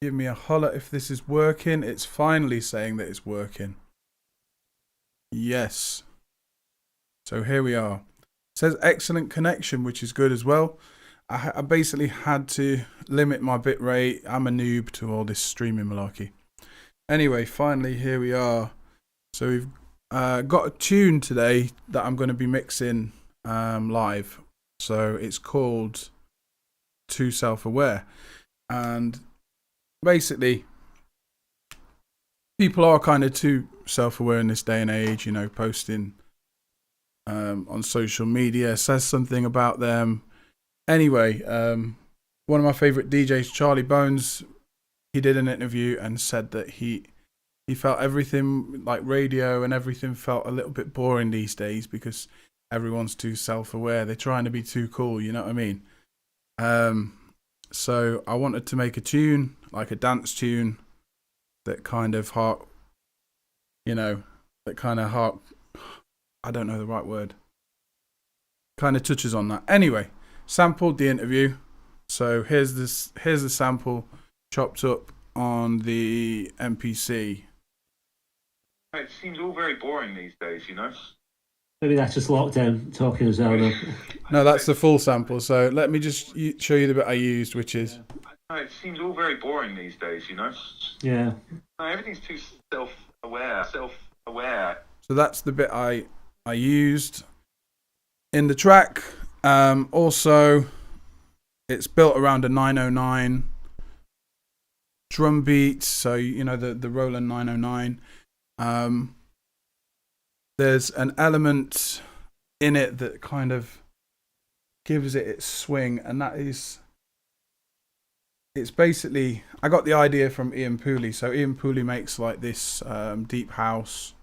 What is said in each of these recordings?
give me a holler if this is working. It's finally saying that it's working. Yes. So here we are. It says excellent connection, which is good as well. I basically had to limit my bit rate. I'm a noob to all this streaming malarkey. Anyway, finally here we are. So we've got a tune today that I'm going to be mixing live. So it's called Too Self-Aware. And basically, people are kind of too self-aware in this day and age, you know, posting on social media says something about them. Anyway, one of my favorite DJs, Charlie Bones, he did an interview and said that he felt everything, like radio and everything, felt a little bit boring these days because everyone's too self-aware. They're trying to be too cool, you know what I mean? So I wanted to make a tune, like a dance tune, that kind of I don't know the right word, kind of touches on that. Anyway, sampled the interview. So here's the sample chopped up on the MPC. It seems all very boring these days, you know. Maybe that's just lockdown talking as well. No, that's the full sample. So let me just show you the bit I used, which is. It seems all very boring these days, you know. Yeah. Everything's too self-aware. So that's the bit I used in the track. Also, it's built around a 909 drum beat. So you know the Roland 909. There's an element in it that kind of gives it its swing, and that is, it's basically, I got the idea from Ian Pooley. So Ian Pooley makes like this deep house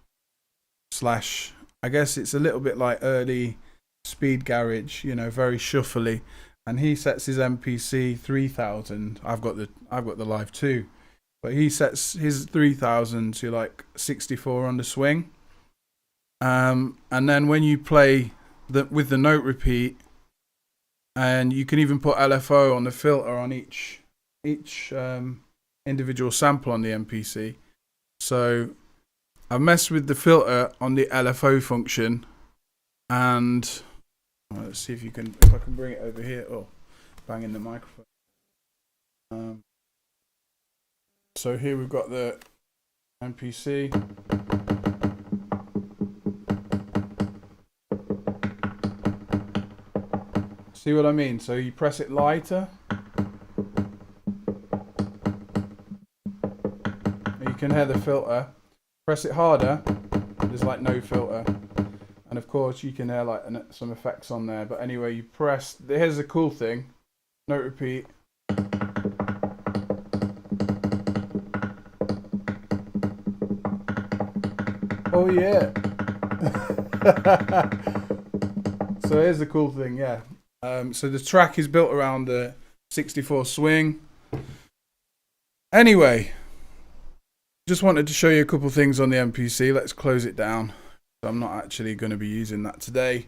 slash, I guess it's a little bit like early speed garage, you know, very shuffly, and he sets his MPC 3000. I've got the Live 2, but he sets his 3000 to like 64 on the swing. And then when you play with the note repeat, and you can even put LFO on the filter on each individual sample on the MPC. So I've messed with the filter on the LFO function, and let's see if I can bring it over here. Oh, banging the microphone. So here we've got the MPC. See what I mean? So you press it lighter. You can hear the filter. Press it harder. There's like no filter. And of course you can hear like some effects on there. But anyway, you press. Here's the cool thing. Note repeat. Oh yeah. So here's the cool thing, yeah. So the track is built around the 64 swing. Anyway, just wanted to show you a couple things on the MPC. Let's close it down. So I'm not actually going to be using that today.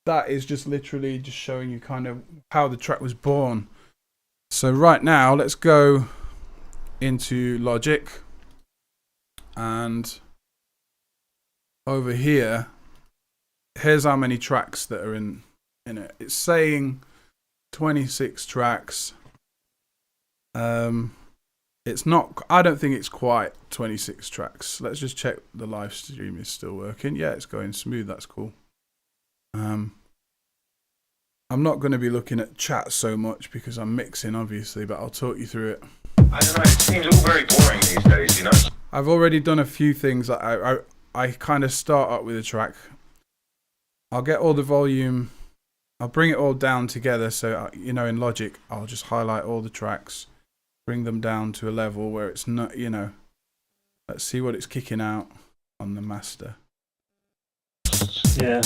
That is just literally just showing you kind of how the track was born. So right now, let's go into Logic. And over here, here's how many tracks that are in it. It's saying 26 tracks. It's not, I don't think it's quite 26 tracks. Let's just check the live stream is still working. Yeah, it's going smooth. That's cool. I'm not going to be looking at chat so much because I'm mixing, obviously, but I'll talk you through it. I don't know, it seems all very boring these days, you know. I've already done a few things. I kind of start up with a track. I'll get all the volume. I'll bring it all down together. So, you know, in Logic, I'll just highlight all the tracks, bring them down to a level where it's not, you know, let's see what it's kicking out on the master. Yeah.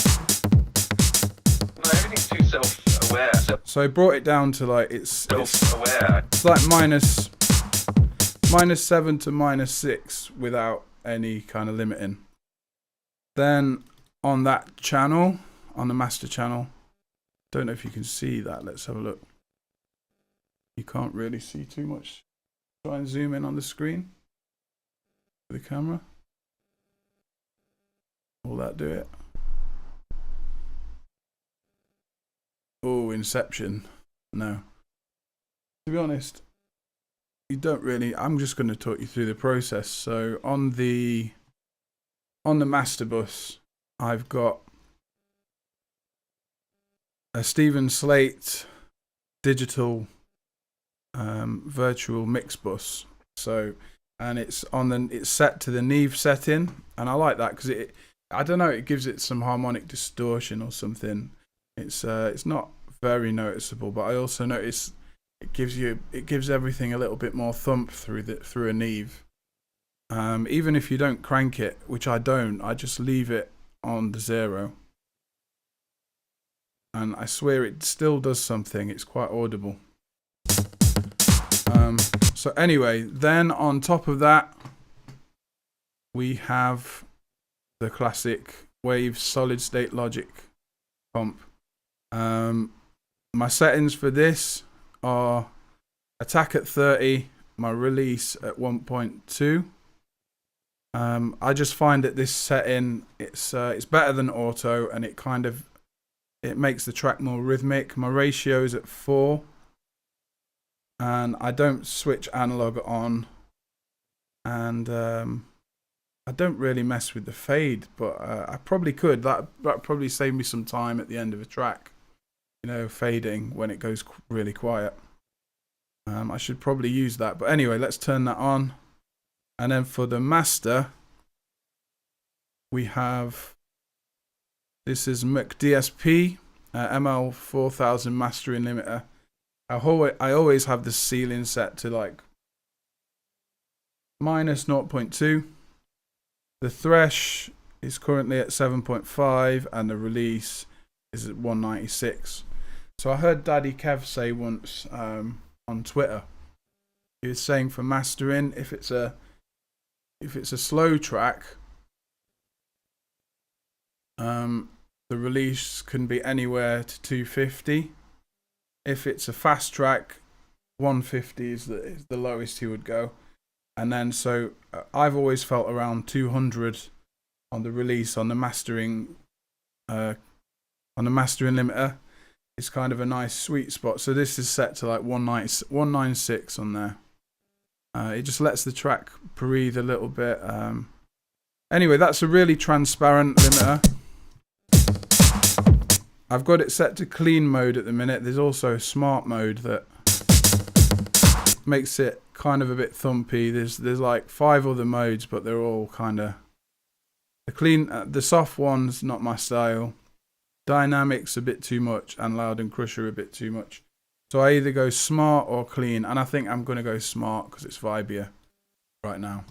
No, everything's too self-aware. So I brought it down to like, it's Self-aware. It's like minus 7 to minus 6 without any kind of limiting. Then on that channel, on the master channel, don't know if you can see that. Let's have a look. You can't really see too much. Try and zoom in on the screen with the camera. Will that do it? Oh, Inception. No. To be honest, you don't really. I'm just going to talk you through the process. So on the master bus, I've got a Stephen Slate digital virtual mix bus. So, and it's set to the Neve setting, and I like that because I don't know, it gives it some harmonic distortion or something. It's not very noticeable, but I also notice it gives everything a little bit more thump through a Neve. Even if you don't crank it, which I don't, I just leave it on the 0. And I swear it still does something. It's quite audible. So anyway, then on top of that, we have the classic Wave solid state logic comp. My settings for this are attack at 30, my release at 1.2. I just find that this setting, it's better than auto, and it makes the track more rhythmic. My ratio is at 4, and I don't switch analog on, and I don't really mess with the fade, but I probably could. That probably save me some time at the end of a track, fading when it goes really quiet. I should probably use that, but anyway, let's turn that on. And then for the master, we have, this is McDSP ML4000 mastering limiter. I always have the ceiling set to like minus 0.2. The thresh is currently at 7.5 and the release is at 196. So I heard Daddy Kev say once on Twitter, he was saying for mastering, if it's a slow track, the release can be anywhere to 250. If it's a fast track, 150 is the lowest he would go. And then so I've always felt around 200 on the release on the mastering limiter. It's kind of a nice sweet spot. So this is set to like 196 on there. It just lets the track breathe a little bit. Anyway, that's a really transparent limiter. I've got it set to clean mode at the minute. There's also a smart mode that makes it kind of a bit thumpy. There's like 5 other modes, but they're all kind of the soft one's not my style. Dynamics a bit too much, and Loud and Crusher a bit too much. So I either go smart or clean, and I think I'm going to go smart because it's vibier right now.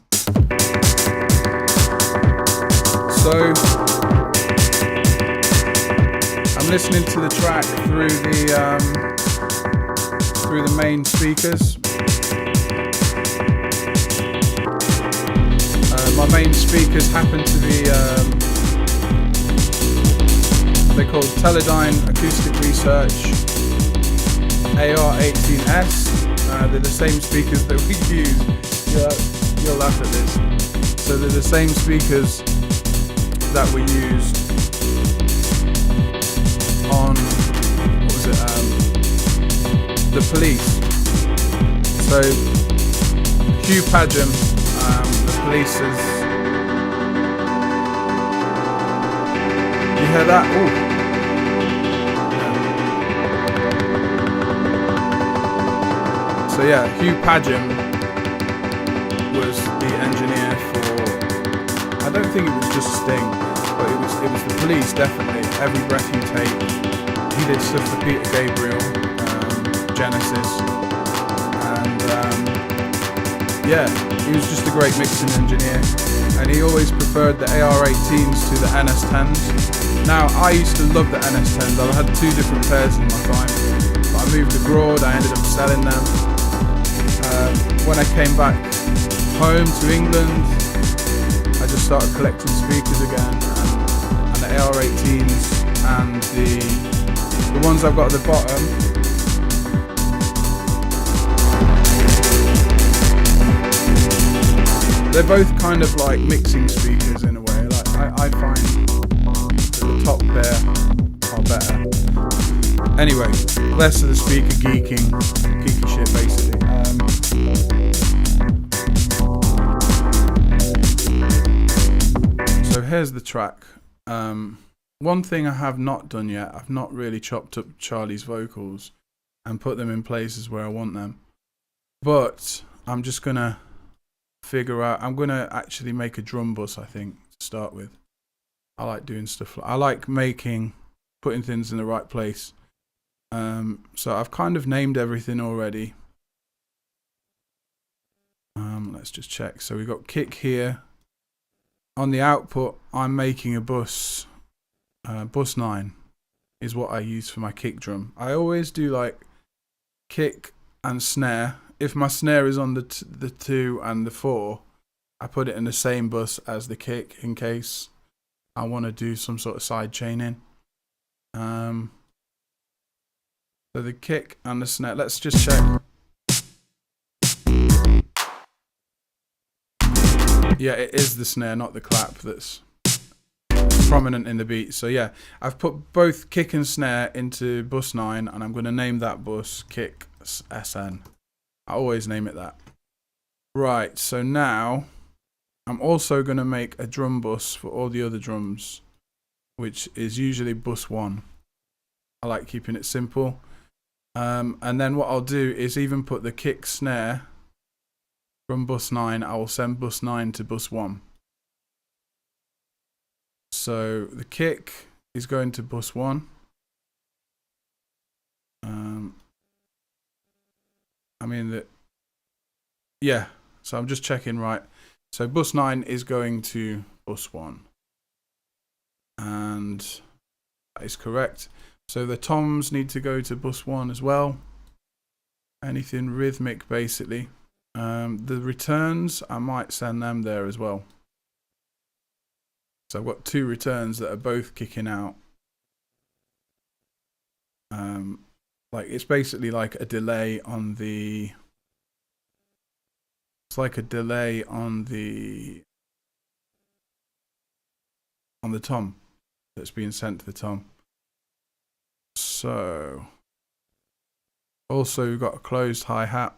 So I'm listening to the track through the main speakers. My main speakers happen to be they're called Teledyne Acoustic Research AR18S. They're the same speakers that we use. You'll laugh at this. So they're the same speakers that we used on The Police. So Hugh Padgham, The Police is. You hear that? Ooh. So yeah, Hugh Padgham was the engineer for. I don't think it was just Sting, but it was The Police, definitely. Every Breath You Take. He did stuff for Peter Gabriel, Genesis, and yeah, he was just a great mixing engineer. And he always preferred the AR-18s to the NS-10s. Now, I used to love the NS-10s. I had 2 different pairs in my time. But I moved abroad, I ended up selling them. When I came back home to England, I just started collecting speakers again. And the AR-18s and the ones I've got at the bottom. they're both kind of like mixing speakers in a way. Like I find that the top there are better. Anyway, less of the speaker geeky shit basically. So here's the track. One thing I have not done yet, I've not really chopped up Charlie's vocals and put them in places where I want them. But I'm just going to figure out, I'm going to actually make a drum bus, I think, to start with. I like doing stuff, I like putting things in the right place. So I've kind of named everything already. Let's just check. So we've got kick here. On the output, I'm making a bus. Bus 9 is what I use for my kick drum. I always do like kick and snare. If my snare is on the 2 and the 4, I put it in the same bus as the kick in case I want to do some sort of side chaining. So the kick and the snare, let's just check. Yeah, it is the snare, not the clap, that's prominent in the beat. So yeah, I've put both kick and snare into bus 9, and I'm going to name that bus kick SN. I always name it that. Right, so now I'm also going to make a drum bus for all the other drums, which is usually bus 1. I like keeping it simple. And then what I'll do is even put the kick snare from bus 9. I will send bus 9 to bus 1. So the kick is going to bus 1. Yeah, so I'm just checking right. So bus 9 is going to bus 1. And that is correct. So the toms need to go to bus 1 as well. Anything rhythmic basically. The returns, I might send them there as well. So I've got 2 returns that are both kicking out. Like it's basically like a delay on the. It's like a delay on the tom that's being sent to the tom. So also we've got a closed hi-hat.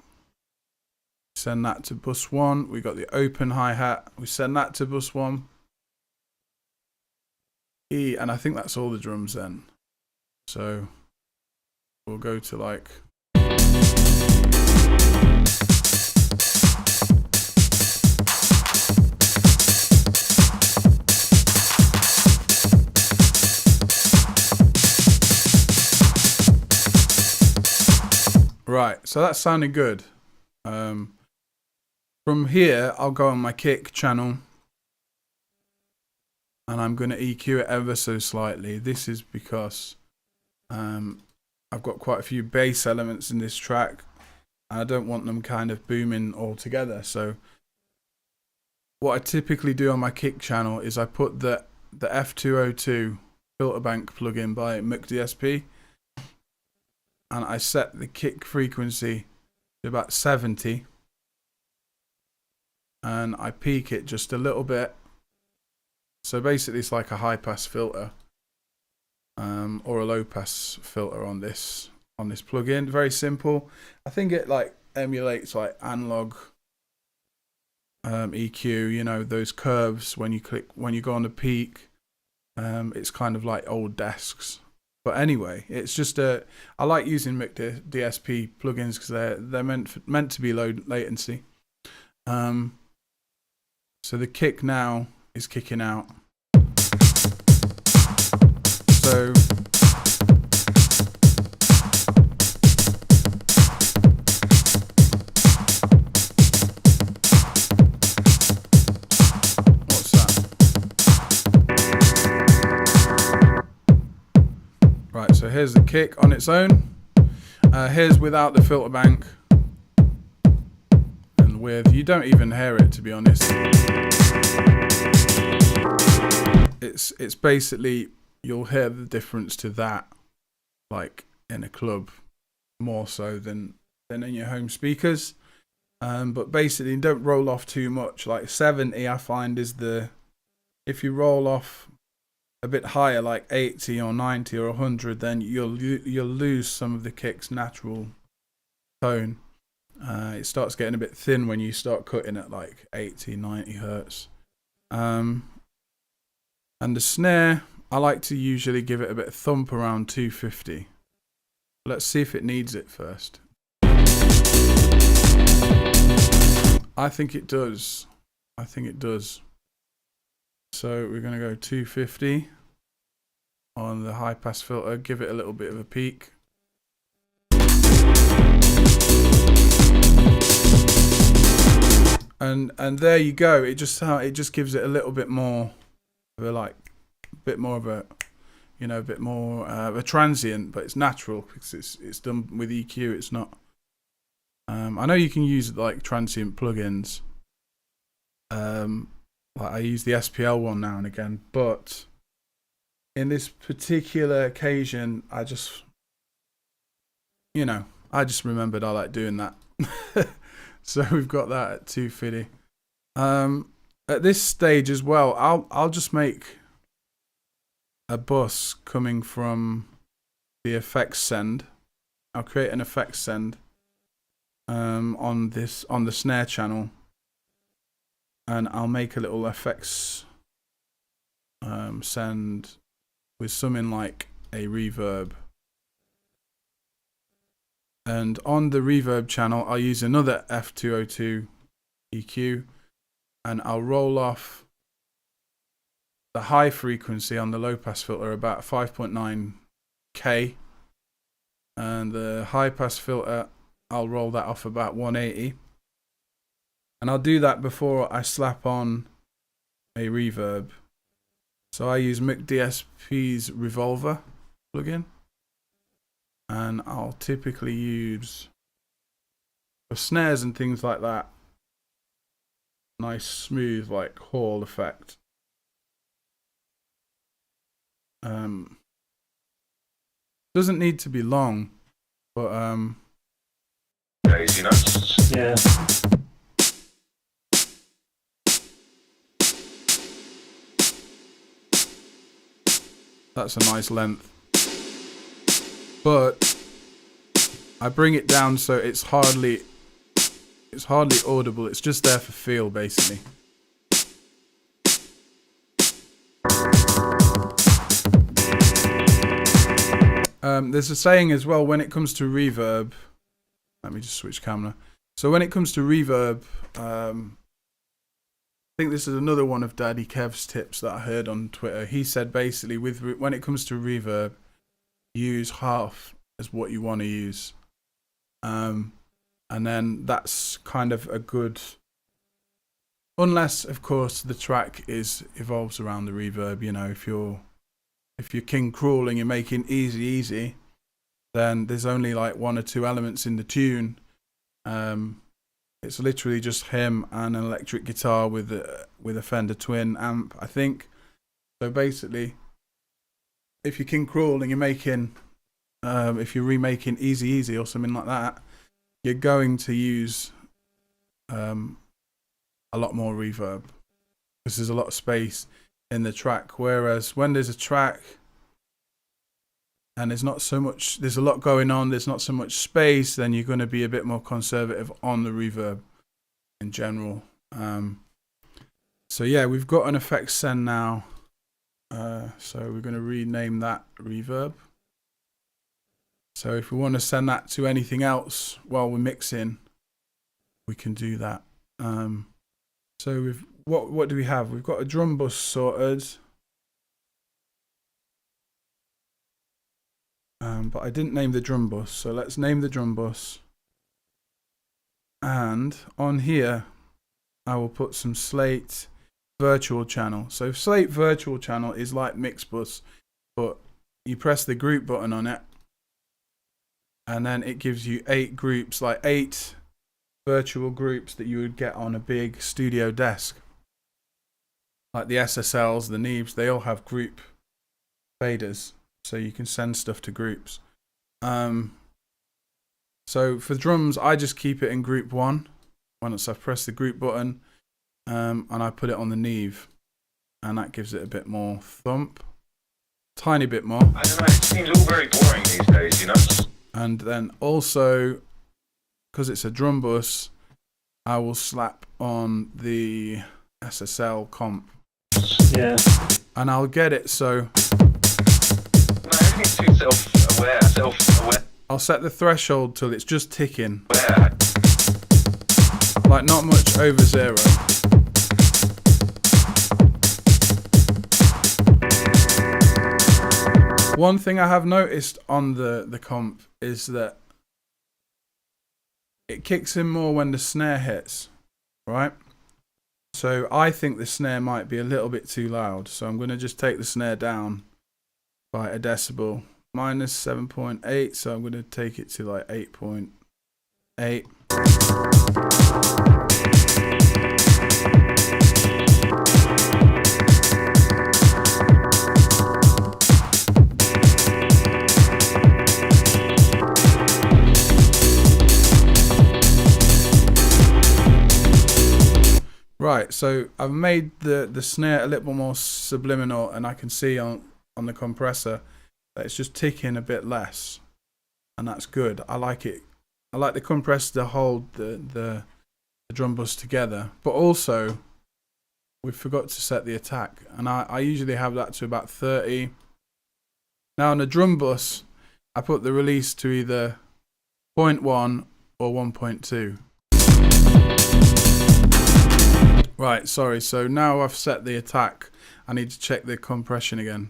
Send that to bus 1. We got the open hi-hat. We send that to bus 1. E, and I think that's all the drums then. So we'll go to like. Right, so that's sounding good. From here, I'll go on my kick channel and I'm going to EQ it ever so slightly. This is because I've got quite a few bass elements in this track and I don't want them kind of booming all together. So what I typically do on my kick channel is I put the F202 filter bank plugin by McDSP and I set the kick frequency to about 70 and I peak it just a little bit. So basically it's like a high pass filter or a low pass filter on this plugin. Very simple. I think it like emulates like analog EQ, you know, those curves when you go on the peak. It's kind of like old desks. But anyway, it's just I like using McDSP plugins because they're meant to be low latency. So the kick now is kicking out. So what's that? Right, so here's the kick on its own. Here's without the filter bank. And with, you don't even hear it, to be honest. It's basically, you'll hear the difference to that, like in a club, more so than in your home speakers. But basically, don't roll off too much. Like 70, I find is if you roll off a bit higher, like 80 or 90 or 100, then you'll lose some of the kick's natural tone. It starts getting a bit thin when you start cutting at like 80, 90 hertz. And the snare, I like to usually give it a bit of thump around 250. Let's see if it needs it first. I think it does. So we're going to go 250 on the high pass filter, give it a little bit of a peak. And there you go. It just gives it a little bit more of a bit more of a transient, but it's natural because it's done with EQ. It's not. I know you can use like transient plugins. Like I use the SPL one now and again, but in this particular occasion, I just remembered I like doing that. So we've got that at 250. At this stage as well, I'll just make a bus coming from the effects send. I'll create an effects send on the snare channel, and I'll make a little effects send with something like a reverb. And on the reverb channel, I'll use another F202 EQ, and I'll roll off the high frequency on the low pass filter about 5.9K, and the high pass filter, I'll roll that off about 180. And I'll do that before I slap on a reverb. So I use McDSP's Revolver plugin. And I'll typically use, for snares and things like that, nice smooth like Hall effect. Doesn't need to be long, but Lazy nuts. Yeah. that's a nice length. But I bring it down so it's hardly audible. It's just there for feel, basically. There's a saying as well when it comes to reverb. Let me just switch camera. So when it comes to reverb, I think this is another one of Daddy Kev's tips that I heard on Twitter. He said basically when it comes to reverb, use half as what you want to use, and then that's kind of a good, unless of course the track evolves around the reverb. You know, if you're King Cruel and you're making easy, then there's only like one or two elements in the tune. It's literally just him and an electric guitar with a Fender Twin amp, I think. So basically, if you're King Cruel and you're making, if you're remaking Easy or something like that, you're going to use a lot more reverb because there's a lot of space in the track. Whereas when there's a track and there's a lot going on, there's not so much space, then you're going to be a bit more conservative on the reverb in general. So yeah, we've got an effects send now. So we're going to rename that reverb. So if we want to send that to anything else while we're mixing, we can do that. So what do we have? We've got a drum bus sorted. But I didn't name the drum bus, so let's name the drum bus. And on here, I will put some Slate virtual channel. So Slate virtual channel is like Mixbus, but you press the group button on it, and then it gives you 8 groups, like 8 virtual groups that you would get on a big studio desk. Like the SSLs, the Neebs, they all have group faders, so you can send stuff to groups. So for drums, I just keep it in group 1. once I've pressed the group button, and I put it on the Neve, and that gives it a bit more thump, tiny bit more. I don't know, it seems all very boring these days, you know? And then also, because it's a drum bus, I will slap on the SSL comp. Yeah. And I'll get it so... No, everything's too self-aware. I'll set the threshold till it's just ticking. Self-aware. Like not much over 0. One thing I have noticed on the comp is that it kicks in more when the snare hits, right? So I think the snare might be a little bit too loud. So I'm going to just take the snare down by a decibel. Minus 7.8, so I'm going to take it to like 8.8. Right, so I've made the snare a little bit more subliminal, and I can see on the compressor that it's just ticking a bit less, and that's good. I like it. I like the compressor to hold the drum bus together, but also we forgot to set the attack, and I usually have that to about 30. Now on the drum bus, I put the release to either 0.1 or 1.2. Right, sorry, so now I've set the attack, I need to check the compression again.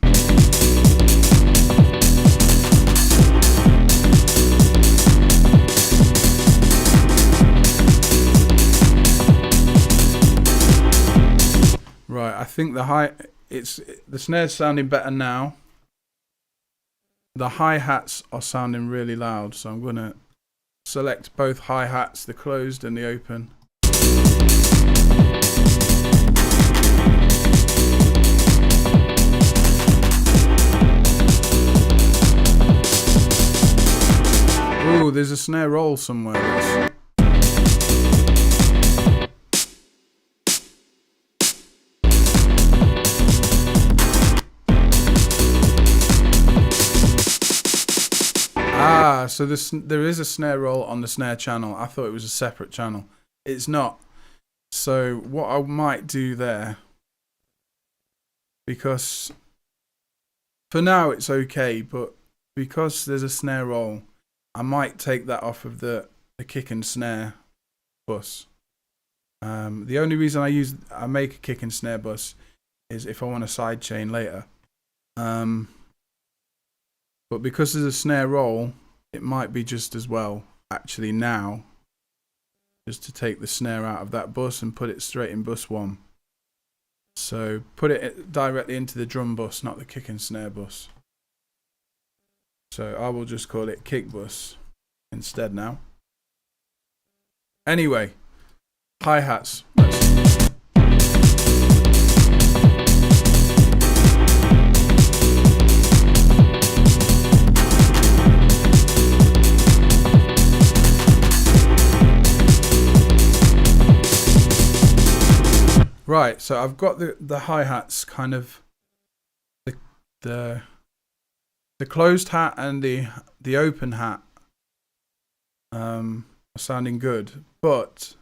Right, I think the snare's sounding better now. The hi-hats are sounding really loud, so I'm gonna select both hi-hats, the closed and the open. Ooh, there's a snare roll somewhere. Ah, so there is a snare roll on the snare channel. I thought it was a separate channel. It's not. So what I might do there, because for now it's okay, but because there's a snare roll, I might take that off of the kick and snare bus. The only reason I make a kick and snare bus is if I want a sidechain later. But because there's a snare roll, it might be just as well actually now just to take the snare out of that bus and put it straight in bus 1. So put it directly into the drum bus, not the kick and snare bus. So I will just call it kick bus instead now. Anyway, hi-hats. Right, so I've got the hi-hats kind of the closed hat and the open hat are sounding good, but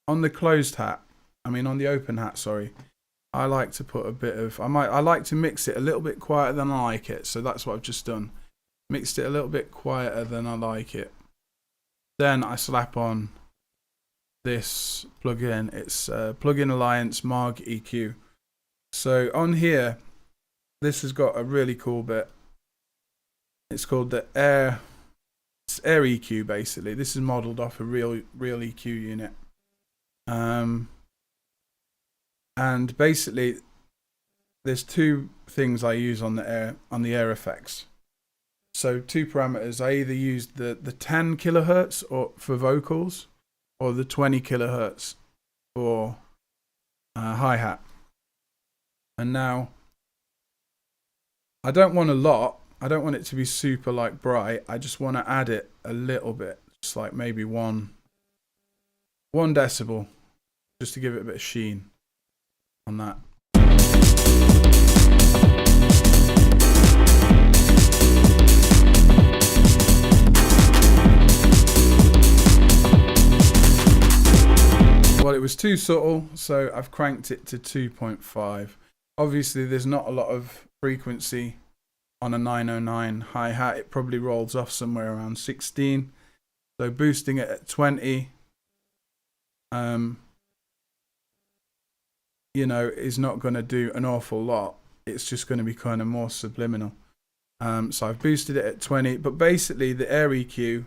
on the open hat, sorry, I like to put a bit of I like to mix it a little bit quieter than I like it, so that's what I've just done. Mixed it a little bit quieter than I like it. Then I slap on this plugin. It's Plugin Alliance Marg EQ. So on here, this has got a really cool bit. It's called the Air EQ basically. This is modelled off a real EQ unit. And basically, there's two things I use on the air effects. So 2 parameters. I either use the 10 kilohertz or for vocals, or the 20 kilohertz for hi-hat. And now, I don't want a lot. I don't want it to be super like bright. I just want to add it a little bit, just like maybe one 1 decibel, just to give it a bit of sheen on that. Well, it was too subtle, so I've cranked it to 2.5. Obviously, there's not a lot of frequency on a 909 hi-hat. It probably rolls off somewhere around 16. So boosting it at 20, you know, is not going to do an awful lot. It's just going to be kind of more subliminal. So I've boosted it at 20, but basically the air EQ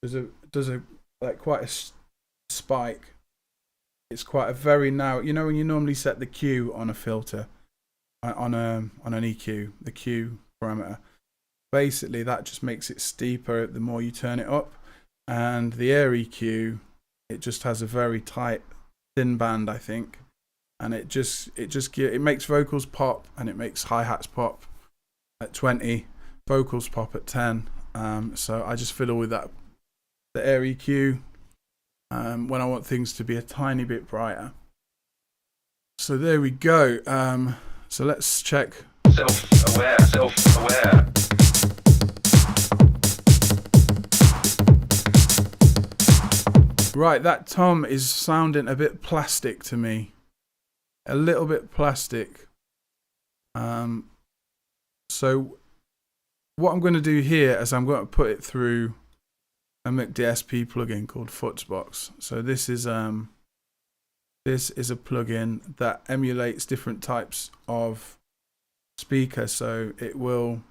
does a like quite a spike. It's quite a very narrow. You know when you normally set the Q on a filter, on an EQ, the Q parameter. Basically, that just makes it steeper the more you turn it up. And the air EQ, it just has a very tight, thin band, I think, and it makes vocals pop and it makes hi-hats pop at 20, vocals pop at 10. So I just fiddle with that, the air EQ, when I want things to be a tiny bit brighter. So there we go. So let's check. Self-aware. Right, that tom is sounding a bit plastic to me. A little bit plastic. So what I'm going to do here is I'm going to put it through a McDSP plugin called Footsbox. So this is a plugin that emulates different types of speaker. So it will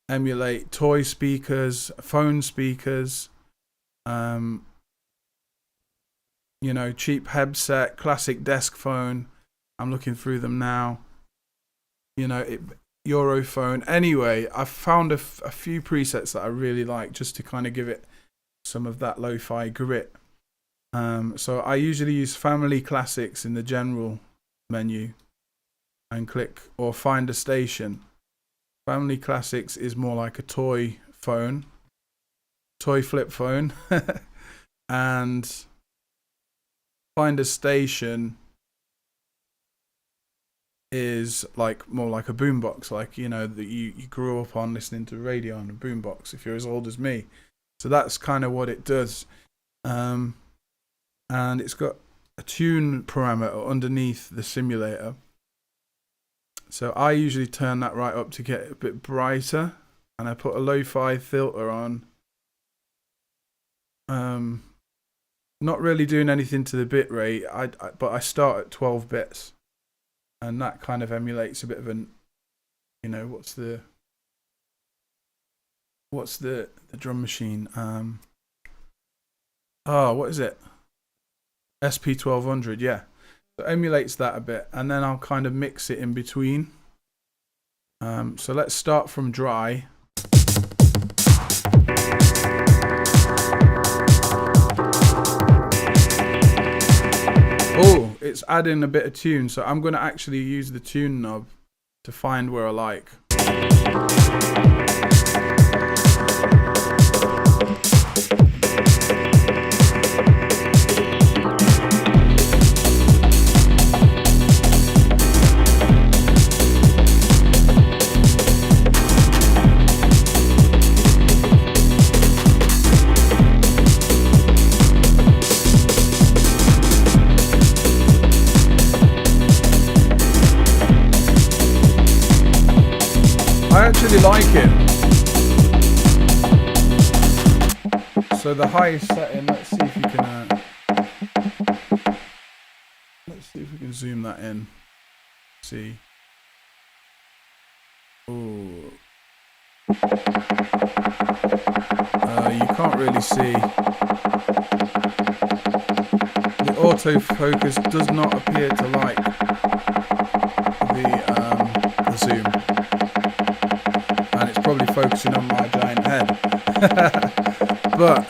emulate toy speakers, phone speakers, you know, cheap headset, classic desk phone. I'm looking through them now. You know, Europhone. Anyway, I've found a few presets that I really like just to kind of give it some of that lo-fi grit. So I usually use Family Classics in the general menu and click or find a station. Family Classics is more like a toy phone, toy flip phone. And find a station is like more like a boombox, like, you know, that you grew up on listening to radio on a boombox if you're as old as me. So that's kind of what it does. And it's got a tune parameter underneath the simulator. So I usually turn that right up to get a bit brighter, and I put a lo-fi filter on. Not really doing anything to the bit rate, but I start at 12 bits, and that kind of emulates a bit of an, you know, what's the drum machine? What is it? SP1200, yeah. So it emulates that a bit, and then I'll kind of mix it in between. So let's start from dry. Oh, it's adding a bit of tune, so I'm going to actually use the tune knob to find where I like. I actually like it. So the highest setting, let's see if we can zoom that in. See. Oh. You can't really see. The autofocus does not appear to like the zoom. And it's probably focusing on my giant head. But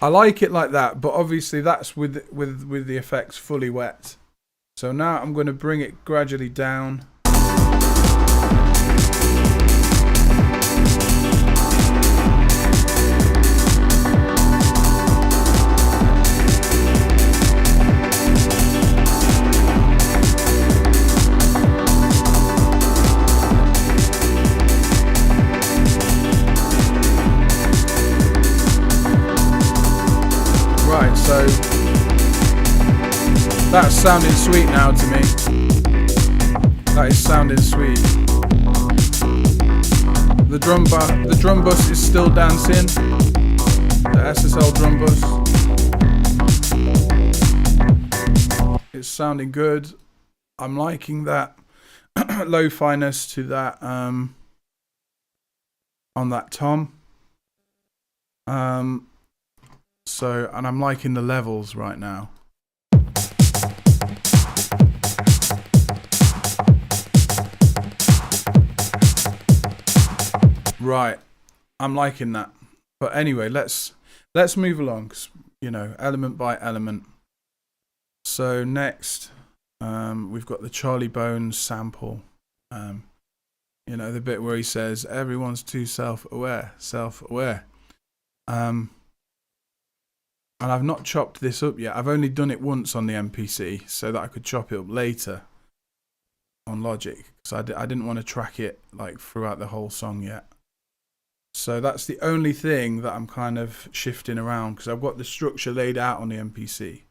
I like it like that, but obviously that's with the effects fully wet. So now I'm going to bring it gradually down. That's sounding sweet now to me. That is sounding sweet. The drum bus is still dancing. The SSL drum bus. It's sounding good. I'm liking that lo-fi-ness to that on that tom. So, and I'm liking the levels right now. Right, I'm liking that. But anyway, let's move along, 'cause, you know, element by element. So next, we've got the Charlie Bones sample. You know, the bit where he says, everyone's too self-aware. And I've not chopped this up yet. I've only done it once on the MPC so that I could chop it up later on Logic. So I didn't want to track it like throughout the whole song yet. So that's the only thing that I'm kind of shifting around, because I've got the structure laid out on the MPC.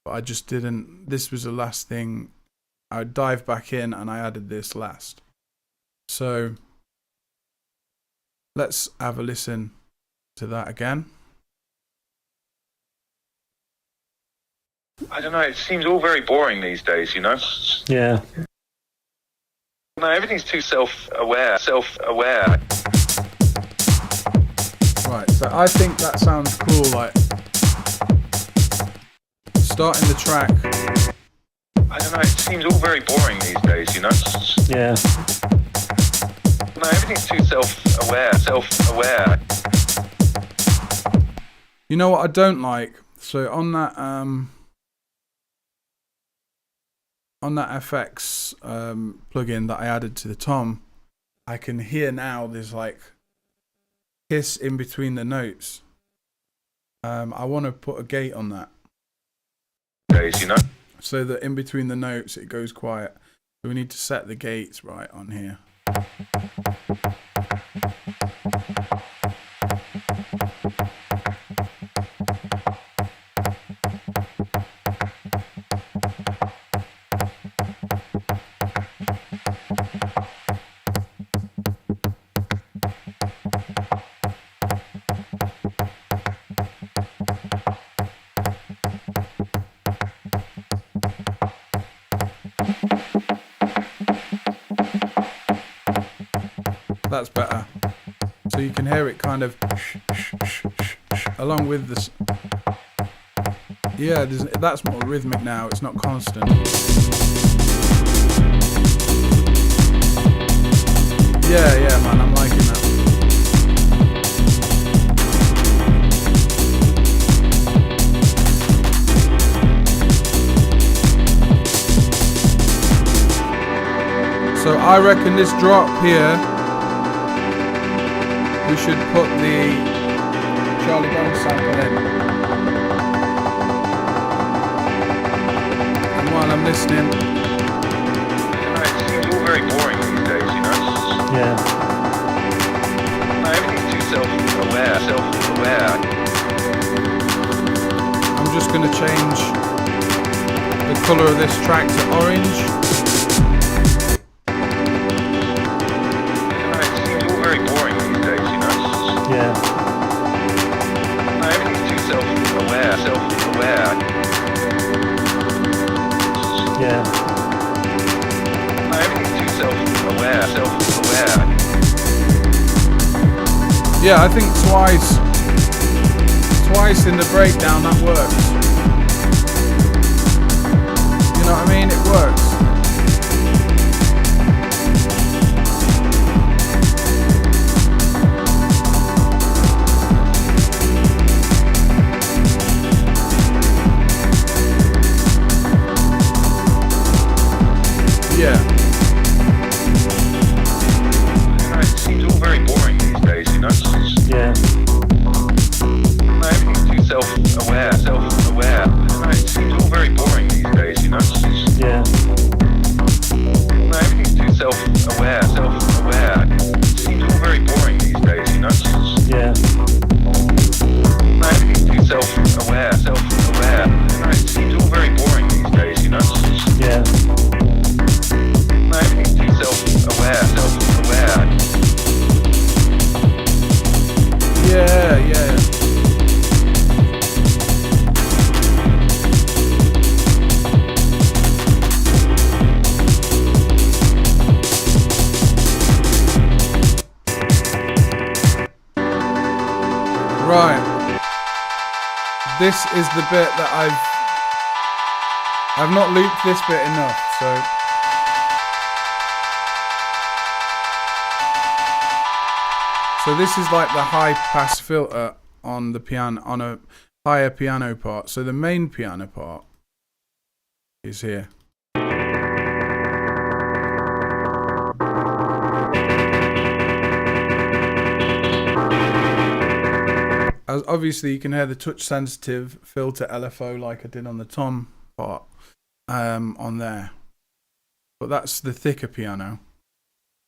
But I just didn't, this was the last thing. I dived back in and I added this last. So let's have a listen to that again. I don't know, it seems all very boring these days, you know? Yeah. No, everything's too self-aware. Right, so I think that sounds cool, like starting the track. I don't know, it seems all very boring these days, you know? Yeah. No, everything's too self-aware. You know what I don't like? So on that FX plugin that I added to the tom, I can hear now there's like hiss in between the notes. I want to put a gate on that. Days, you know? So that in between the notes it goes quiet. So we need to set the gates right on here. That's better. So you can hear it kind of along with this. Yeah, that's more rhythmic now. It's not constant. Yeah, man, I'm liking that. So I reckon this drop here, we should put the Charlie Bones sample in. And while I'm listening, No, it seems all very boring these days, you know? Yeah. No, everything's too self-aware. I'm just going to change the colour of this track to orange. No, it seems all very boring these days, you know? Yeah. No, everything's too self-aware. Yeah. No, everything's too self-aware. Yeah, I think twice in the breakdown that works. You know what I mean? It works. Yeah. No, it seems all very boring these days, you know? Yeah. No, everything's too self-aware. No, it seems all very boring these days, you know? Yeah. Right. This is the bit that I've not looped this bit enough, so this is like the high pass filter on the piano, on a higher piano part. So the main piano part is here. As obviously you can hear the touch sensitive filter LFO like I did on the tom part on there, but that's the thicker piano.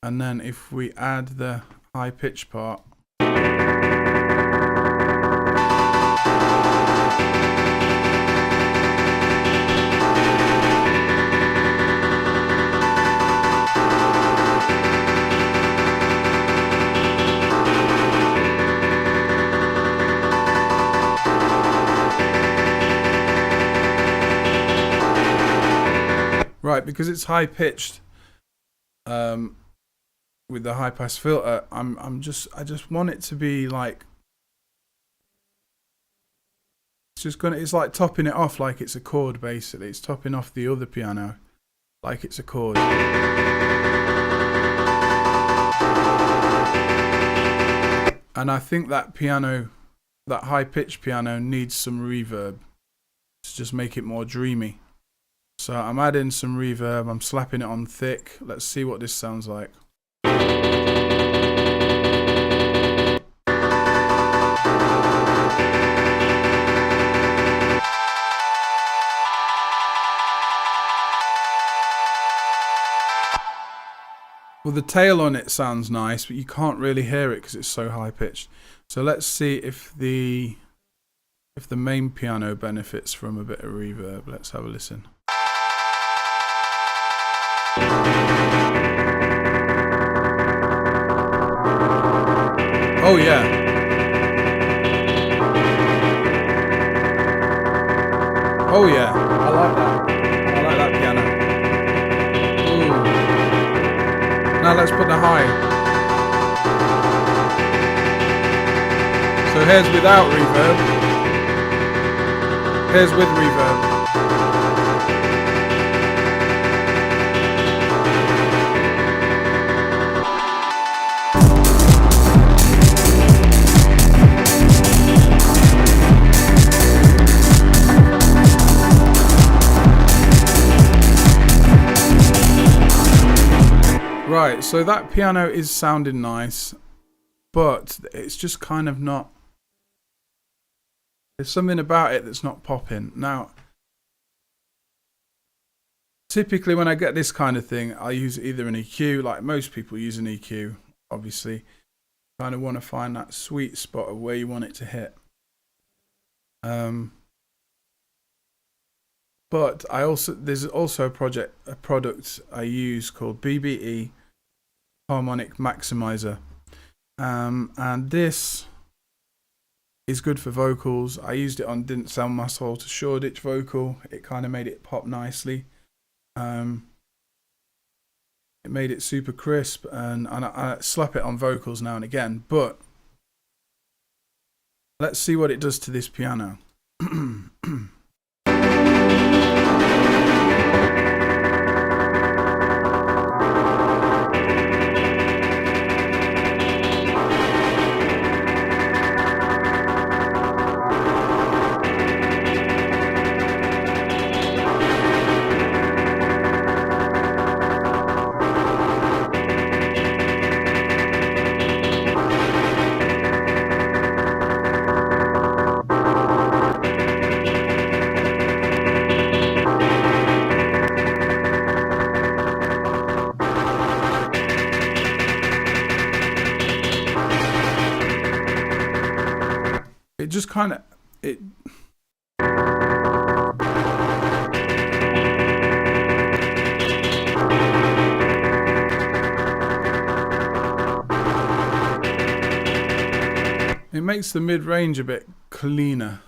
And then if we add the high pitch part, right, because it's high pitched with the high pass filter, I just want it to be like, it's like topping it off like it's a chord. Basically it's topping off the other piano like it's a chord. And I think that piano, that high pitched piano, needs some reverb to just make it more dreamy. So I'm adding some reverb, I'm slapping it on thick. Let's see what this sounds like. Well, the tail on it sounds nice, but you can't really hear it because it's so high pitched. So let's see if the main piano benefits from a bit of reverb. Let's have a listen. Oh yeah. Oh yeah. I like that. I like that piano. Ooh. Now let's put the high. So here's without reverb. Here's with reverb. Right, so that piano is sounding nice, but it's just kind of not, there's something about it that's not popping. Now, typically when I get this kind of thing, I use either an EQ, like most people use an EQ, obviously. Kind of want to find that sweet spot of where you want it to hit. But there's also a product I use called BBE Harmonic Maximizer, and this is good for vocals. I used it on Didn't Sell My Soul to Shoreditch vocal. It kind of made it pop nicely. It made it super crisp, and I slap it on vocals now and again. But let's see what it does to this piano. It just kind of, it makes the mid-range a bit cleaner,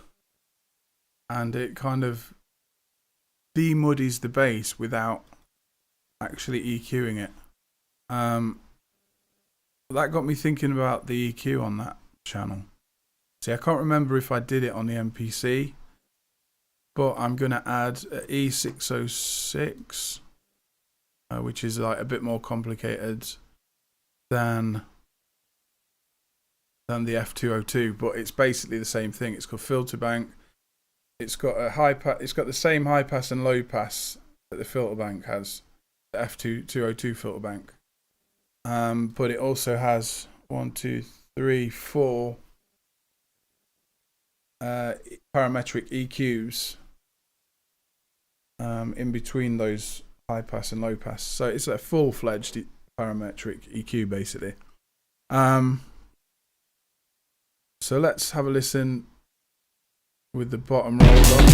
and it kind of demuddies the bass without actually EQing it. That got me thinking about the EQ on that channel. See, I can't remember if I did it on the MPC, but I'm going to add a E606, which is like a bit more complicated than the F202, but it's basically the same thing. It's called filter bank. It's got a it's got the same high pass and low pass that the filter bank has, the F202 filter bank. But it also has 1, 2, 3, 4 parametric EQs in between those high pass and low pass. So it's a full-fledged parametric EQ basically. So let's have a listen with the bottom rolled on.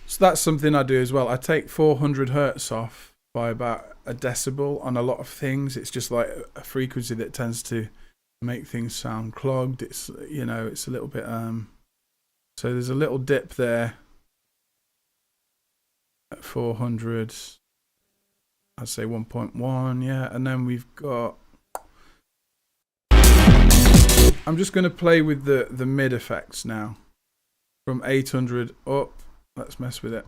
So that's something I do as well. I take 400 hertz off by about a decibel on a lot of things. It's just like a frequency that tends to make things sound clogged. It's, you know, it's a little bit so there's a little dip there at 400. I'd say 1.1, yeah, and then we've got, I'm just going to play with the mid effects now from 800 up. Let's mess with it.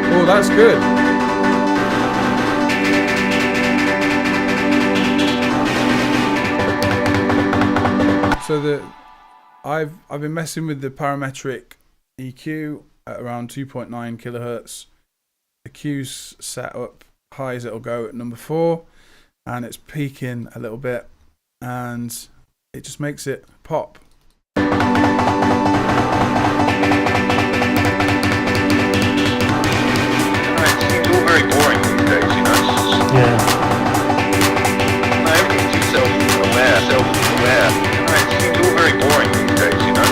Oh, that's good. So I've been messing with the parametric EQ at around 2.9 kilohertz. The Q's set up high as it'll go at number 4, and it's peaking a little bit, and it just makes it pop. It seems all very boring these days, you know. Yeah. Everything's too self-aware. It seems all very boring these days, you know.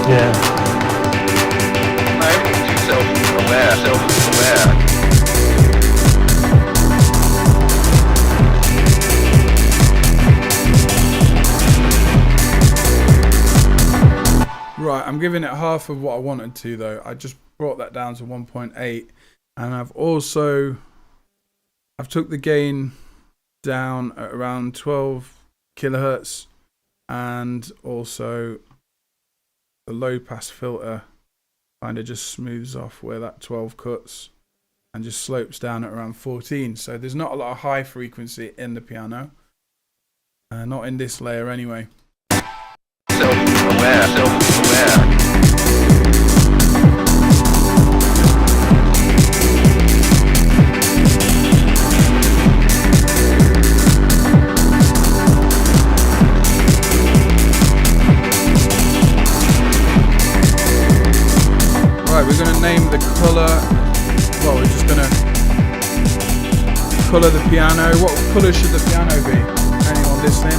Yeah. Everything's too self-aware. Right, I'm giving it half of what I wanted to though. I just brought that down to 1.8, and I've took the gain down at around 12 kilohertz, and also the low pass filter kind of just smooths off where that 12 cuts and just slopes down at around 14. So there's not a lot of high frequency in the piano, not in this layer anyway. Self-aware. Right, we're going to name the colour. Well, we're just going to colour the piano. What colour should the piano be? Anyone listening?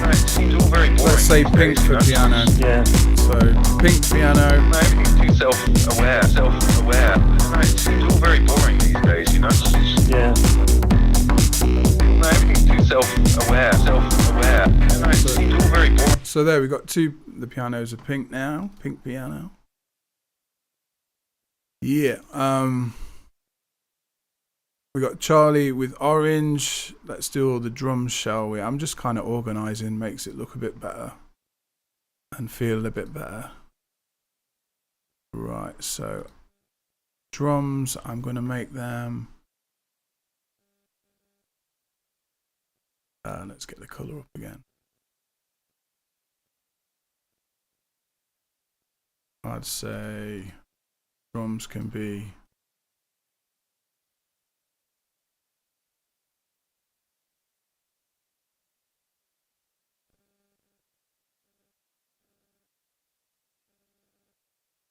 It seems all very boring. Let's say pink for piano. Yeah. So pink piano. Everything's too self-aware. It seems all very boring these days, you know. Yeah. Everything's too self-aware. It seems all very boring. So there we got the pianos are pink now. Pink piano. Yeah. We got Charlie with orange. Let's do all the drums, shall we? I'm just kind of organising, makes it look a bit better and feel a bit better. Right, so drums, I'm going to make them. Let's get the colour up again. I'd say drums can be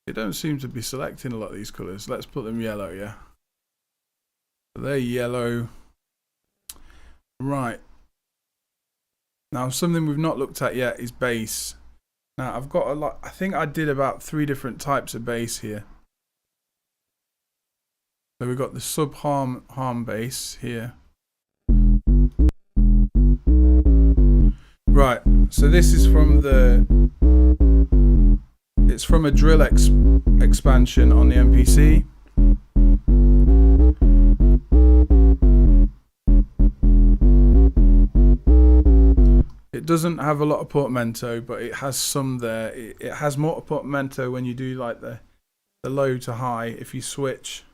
It don't seem to be selecting a lot of these colours. Let's put them yellow, yeah. So they're yellow. Right. Now something we've not looked at yet is bass. Now I've got a lot. I think I did about 3 different types of bass here. So we've got the sub harm bass here. Right, so this is from it's from a drill expansion on the MPC. It doesn't have a lot of portamento, but it has some there. It has more portamento when you do like the low to high. If you switch,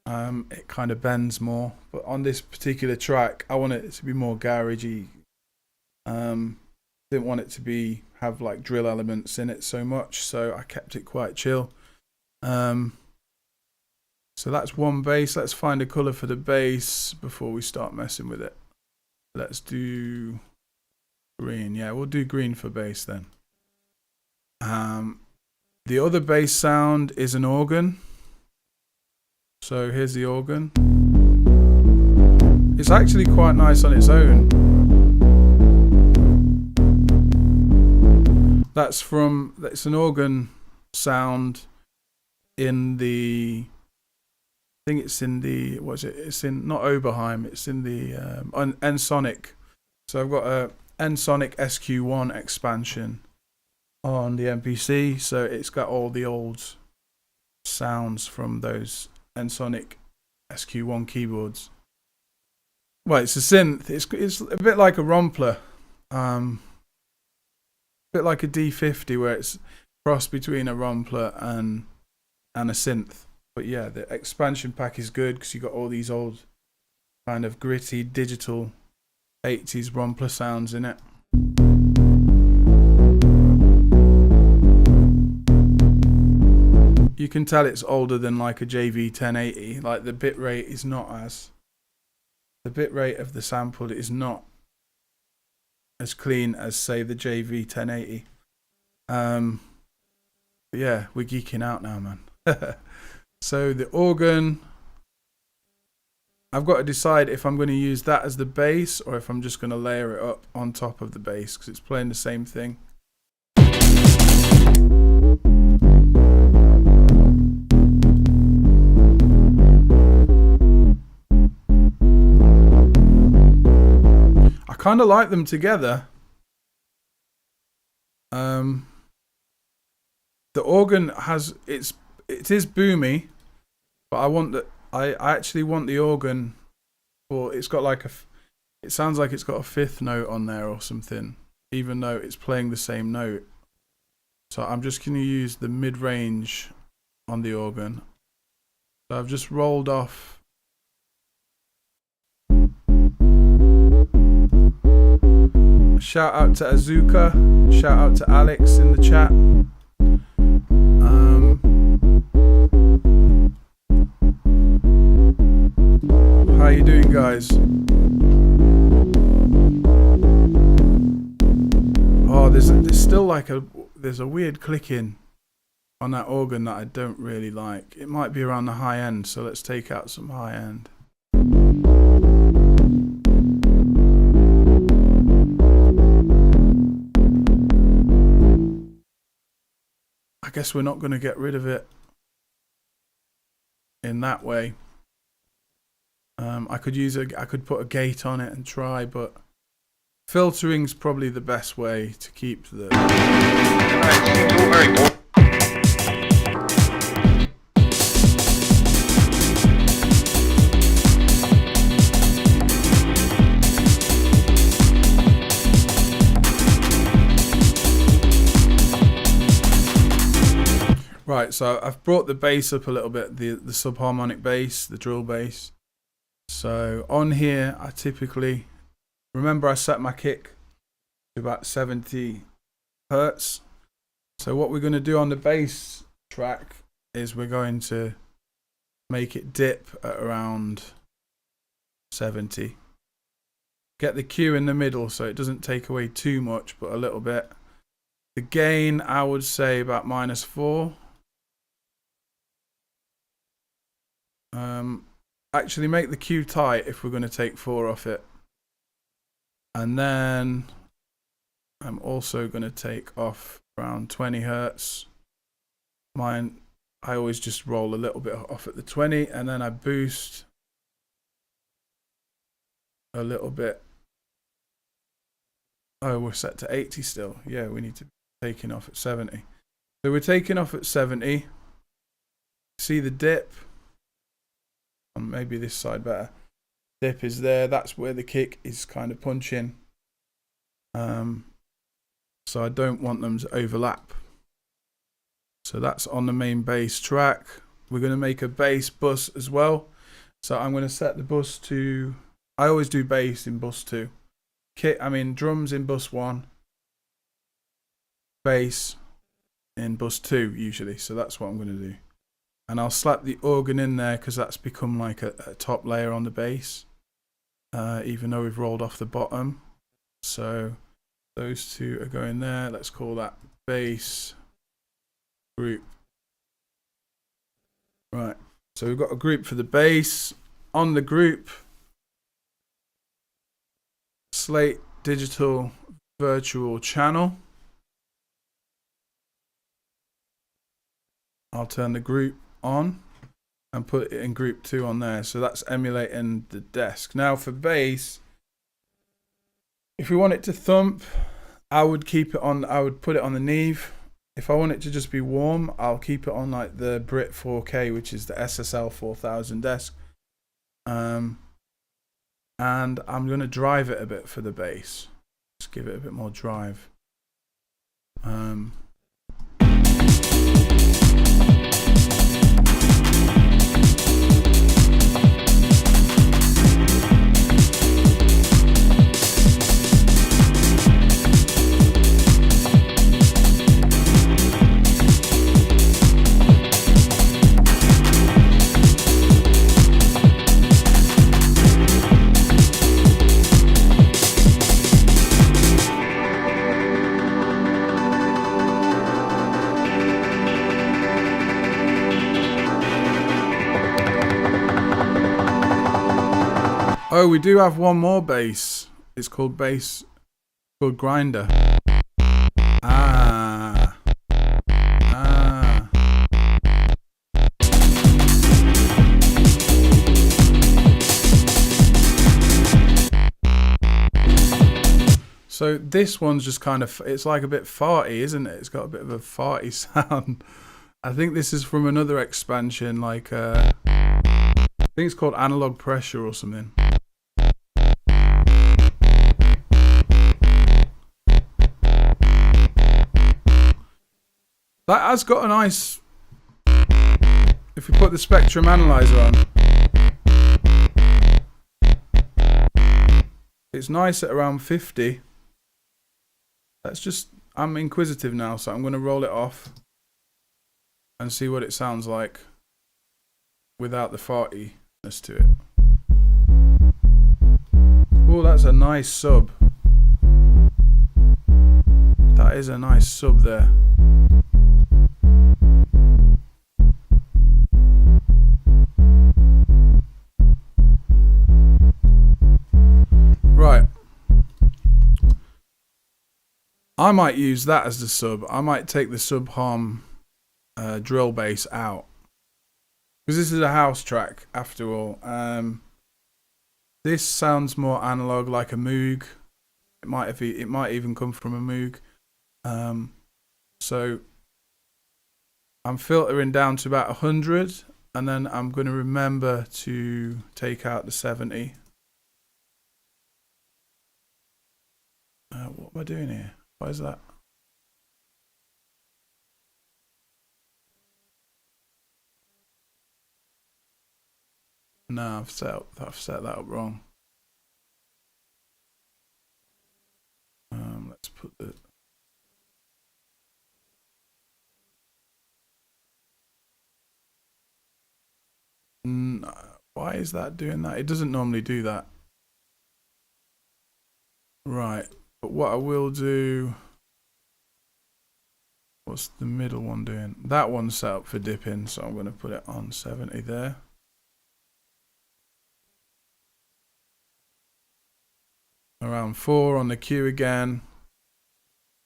it kind of bends more. But on this particular track, I want it to be more garagey. Didn't want it to have like drill elements in it so much, so I kept it quite chill. So that's one bass. Let's find a colour for the bass before we start messing with it. Let's do green. Yeah, we'll do green for bass then. The other bass sound is an organ. So here's the organ. It's actually quite nice on its own. It's an organ sound in the, I think it's in the, it's in, not Oberheim, it's in the N-Sonic. So I've got a N-Sonic SQ1 expansion on the MPC, so it's got all the old sounds from those N-Sonic SQ1 keyboards. Well, it's a synth. It's a bit like a Rompler. Bit like a D50, where it's cross between a Rompler and a synth. But yeah, the expansion pack is good because you got all these old kind of gritty digital 80s Rompler sounds in it. You can tell it's older than like a JV 1080. Like the bitrate is not as, the bitrate of the sample is not as clean as say the JV 1080. But yeah, we're geeking out now, man. So the organ, I've got to decide if I'm going to use that as the bass or if I'm just going to layer it up on top of the bass because it's playing the same thing. I kind of like them together. The organ it is boomy, but I actually want the organ, or it's got like it sounds like it's got a fifth note on there or something, even though it's playing the same note. So I'm just going to use the mid-range on the organ. So I've just rolled off. Shout out to Azuka, shout out to Alex in the chat. How you doing, guys? Oh, there's still like there's a weird clicking on that organ that I don't really like. It might be around the high end, so let's take out some high end. I guess we're not going to get rid of it in that way. I could put a gate on it and try, but filtering's probably the best way to keep the. It's all very boring. Right, so I've brought the bass up a little bit, the subharmonic bass, the drill bass. So on here, I typically, remember I set my kick to about 70 hertz. So what we're going to do on the bass track is we're going to make it dip at around 70. Get the Q in the middle so it doesn't take away too much, but a little bit. The gain, I would say about -4. Actually make the Q tight if we're going to take 4 off it. And then I'm also going to take off around 20 hertz. I I always just roll a little bit off at the 20 and then I boost a little bit. Oh, we're set to 80 still. Yeah, we need to be taking off at 70. So we're taking off at 70. See the dip? Maybe this side better. Dip is there. That's where the kick is kind of punching. So I don't want them to overlap. So that's on the main bass track. We're going to make a bass bus as well. So I'm going to set the bus to... I always do bass in bus 2. Drums in bus 1. Bass in bus 2 usually. So that's what I'm going to do. And I'll slap the organ in there because that's become like a top layer on the bass. Even though we've rolled off the bottom. So those two are going there. Let's call that bass group. Right. So we've got a group for the bass. On the group, Slate Digital Virtual Channel. I'll turn the group on and put it in group 2 on there. So that's emulating the desk. Now for bass, if we want it to thump, I would keep it on, I would put it on the Neve. If I want it to just be warm, I'll keep it on like the Brit 4K, which is the SSL 4000 desk. And I'm going to drive it a bit for the bass. Just give it a bit more drive. Oh, we do have one more bass. It's called grinder. Ah. So this one's just kind of, it's like a bit farty, isn't it? It's got a bit of a farty sound. I think this is from another expansion, like I think it's called Analog Pressure or something. That has got a nice, if we put the spectrum analyzer on, it's nice at around 50. Let's just, I'm inquisitive now, so I'm going to roll it off and see what it sounds like without the fartiness to it. Oh, that's a nice sub. That is a nice sub there. Right. I might use that as the sub. I might take the sub harm drill bass out. Because this is a house track after all. This sounds more analog, like a Moog. It might even come from a Moog. So I'm filtering down to about 100, and then I'm going to remember to take out the 70. What am I doing here? What is that? No, I've set that up wrong. Let's put the why is that doing that? It doesn't normally do that. Right, but what I will do, what's the middle one doing? That one's set up for dipping, so I'm going to put it on 70 there. Around 4 on the Q again,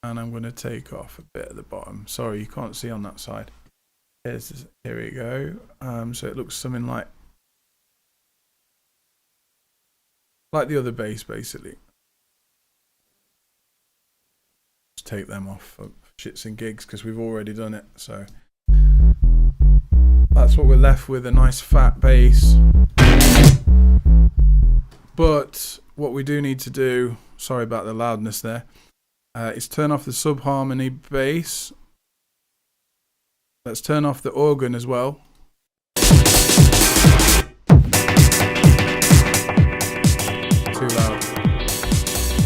and I'm going to take off a bit at the bottom. Sorry, you can't see on that side. Here we go. So it looks something like the other bass, basically. Just take them off for shits and gigs because we've already done it. So that's what we're left with, a nice fat bass. But what we do need to do, sorry about the loudness there, is turn off the sub-harmony bass. Let's turn off the organ as well. Too loud.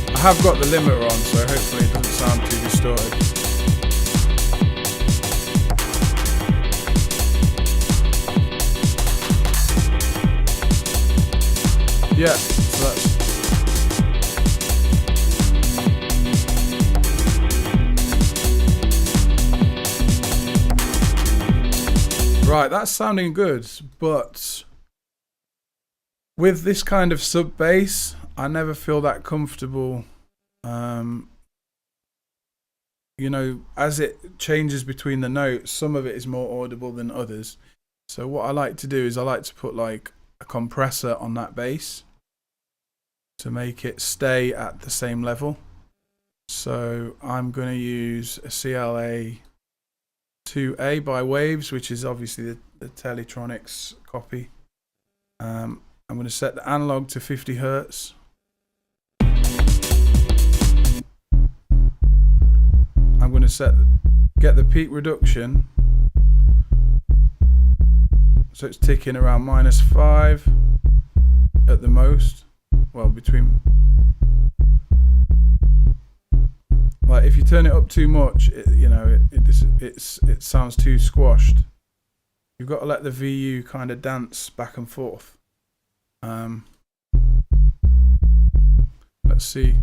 I have got the limiter on, so hopefully it doesn't sound too distorted. Yeah, so that's... Right, that's sounding good, but with this kind of sub bass, I never feel that comfortable. You know, as it changes between the notes, some of it is more audible than others. So what I like to do is I like to put like a compressor on that bass to make it stay at the same level. So I'm going to use a CLA 2A by Waves, which is obviously the Teletronics copy. I'm going to set the analog to 50 Hertz. I'm going to get the peak reduction so it's ticking around -5 at the most. Well, between, like, if you turn it up too much, it sounds too squashed. You've got to let the VU kind of dance back and forth. Let's see.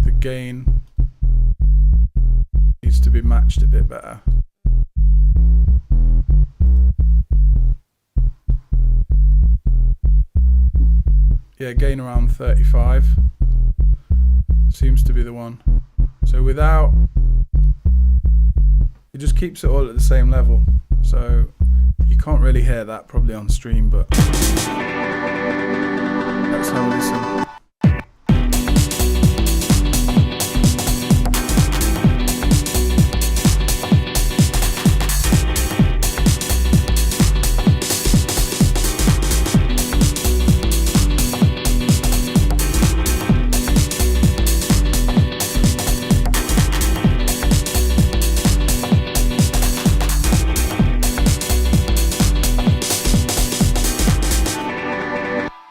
The gain needs to be matched a bit better. Yeah, gain around 35 seems to be the one. So without, it just keeps it all at the same level. So you can't really hear that probably on stream, but let's have a listen.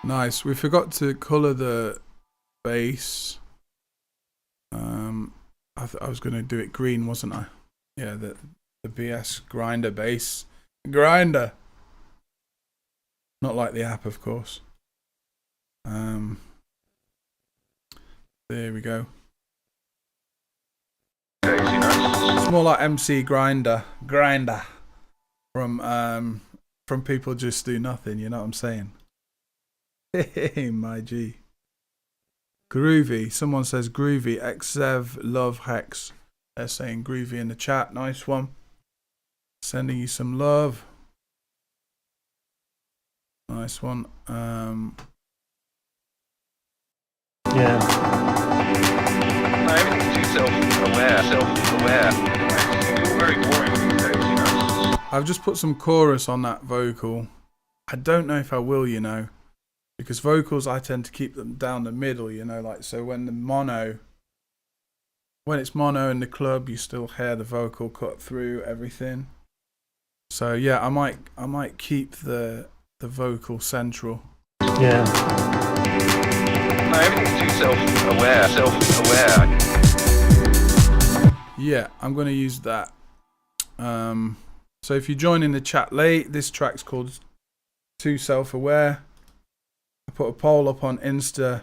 Nice. We forgot to colour the bass. I was going to do it green, wasn't I? Yeah, the BS grinder bass. Grinder! Not like the app, of course. There we go. It's more like MC Grinder. Grinder. From People Just Do Nothing, you know what I'm saying? Hey, my G. Groovy. Someone says groovy. XZev Love Hex. They're saying groovy in the chat. Nice one. Sending you some love. Nice one. Yeah. Everything's too self-aware. It's all very boring these days, you know. I've just put some chorus on that vocal. I don't know if I will, you know. Because vocals, I tend to keep them down the middle, you know, like, so when it's mono in the club, you still hear the vocal cut through everything. So yeah, I might keep the vocal central. Yeah. Everything's too self-aware. Yeah, I'm going to use that. So if you join in the chat late, this track's called Too Self-Aware. I put a poll up on Insta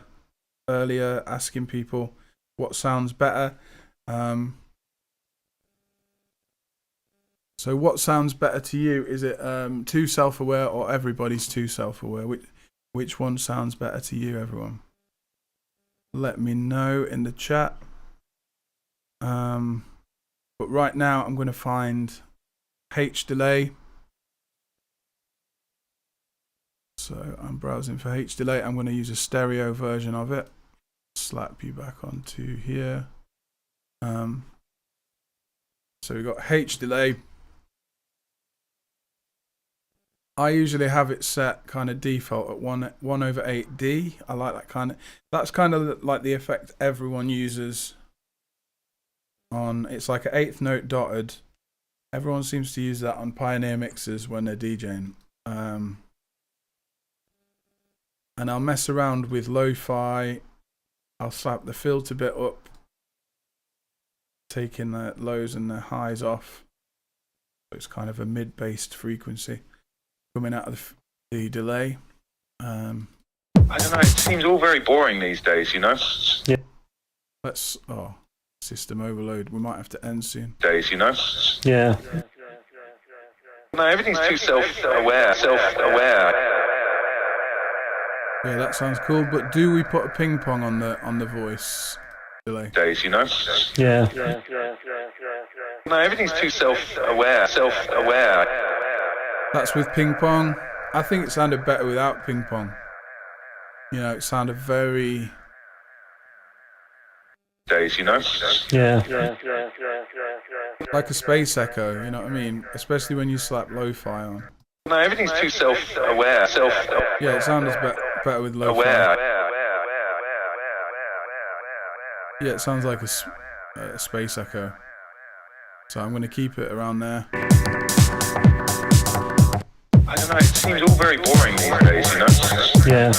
earlier asking people what sounds better. So what sounds better to you? Is it Too Self-Aware or Everybody's Too Self-Aware? Which one sounds better to you, everyone? Let me know in the chat. But But right now I'm going to find H delay. So I'm browsing for H delay. I'm going to use a stereo version of it. Slap you back onto here. So we've got H delay. I usually have it set kind of default at 1/8D. I like that kind of. That's kind of like the effect everyone uses. It's like an eighth note dotted. Everyone seems to use that on Pioneer mixers when they're DJing. And I'll mess around with lo-fi. I'll slap the filter bit up, taking the lows and the highs off. It's kind of a mid-based frequency coming out of the delay. I don't know, it seems all very boring these days, you know? Yeah. System overload. We might have to end soon. Days, you know? Yeah. No, everything's too self-aware. Yeah, that sounds cool. But do we put a ping pong on the voice delay? Days, you know? Yeah. No, everything's too self-aware. That's with ping pong. I think it sounded better without ping pong. You know, it sounded very... Days, you know? Yeah. like a space echo, you know what I mean? Especially when you slap lo-fi on. No, everything's too self-aware. Yeah, it sounds better with lo-fi. Aware. Yeah, it sounds like a space echo. So I'm going to keep it around there. I don't know, it seems all very boring these days, you know? Yeah.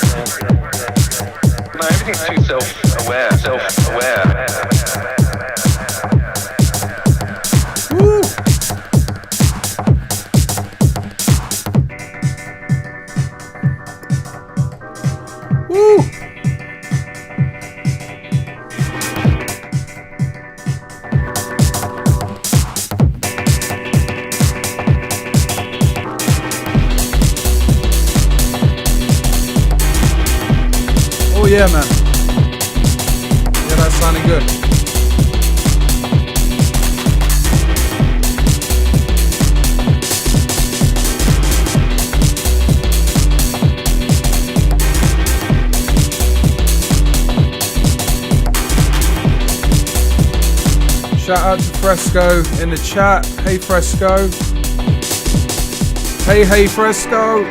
No, everything's too self-aware. Woo! Woo! Oh yeah, man. Yeah, that's sounding good. Shout out to Fresco in the chat. Hey Fresco. Hey Fresco.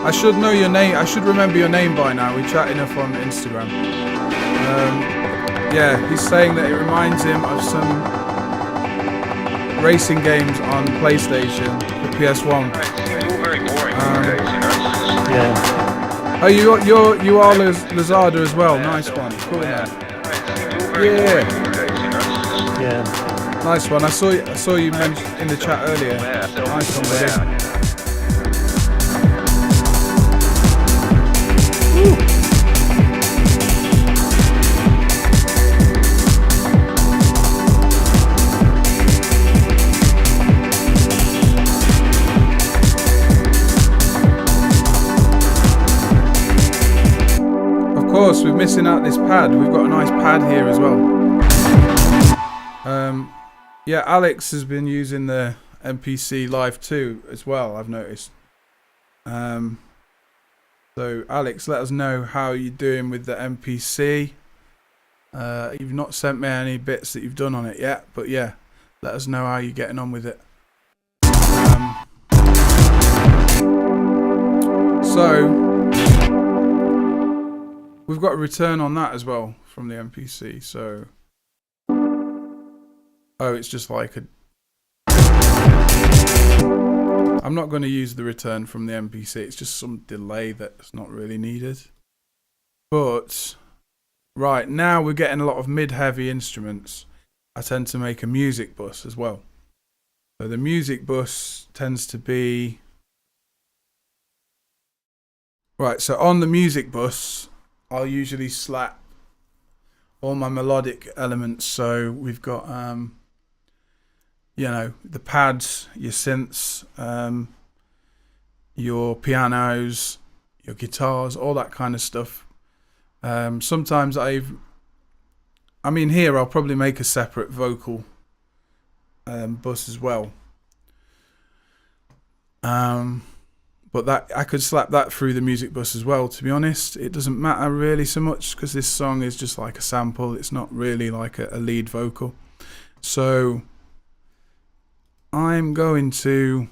I should know your name. I should remember your name by now. We chat enough on Instagram. Yeah, he's saying that it reminds him of some racing games on PlayStation, the PS1. It seems all very boring these days, you know? Yeah. Oh, you are Lazada as well. Nice one. Cool, man. Yeah. Yeah. Nice one. I saw you mentioned in the chat earlier. Nice one, buddy. Woo. Of course, we're missing out this pad. We've got a nice pad here as well. Yeah, Alex has been using the MPC Live 2 as well, I've noticed. So Alex, let us know how you're doing with the MPC. You've not sent me any bits that you've done on it yet, but yeah, let us know how you're getting on with it. So we've got a return on that as well from the MPC. So it's just like a... I'm not going to use the return from the MPC. It's just some delay that's not really needed. But right now we're getting a lot of mid-heavy instruments. I tend to make a music bus as well. So the music bus tends to be... Right, so on the music bus, I'll usually slap all my melodic elements. So we've got... you know, the pads, your synths, your pianos, your guitars, all that kind of stuff. Sometimes I mean, here I'll probably make a separate vocal bus as well. But that I could slap that through the music bus as well, to be honest. It doesn't matter really so much because this song is just like a sample. It's not really like a lead vocal. So I'm going to...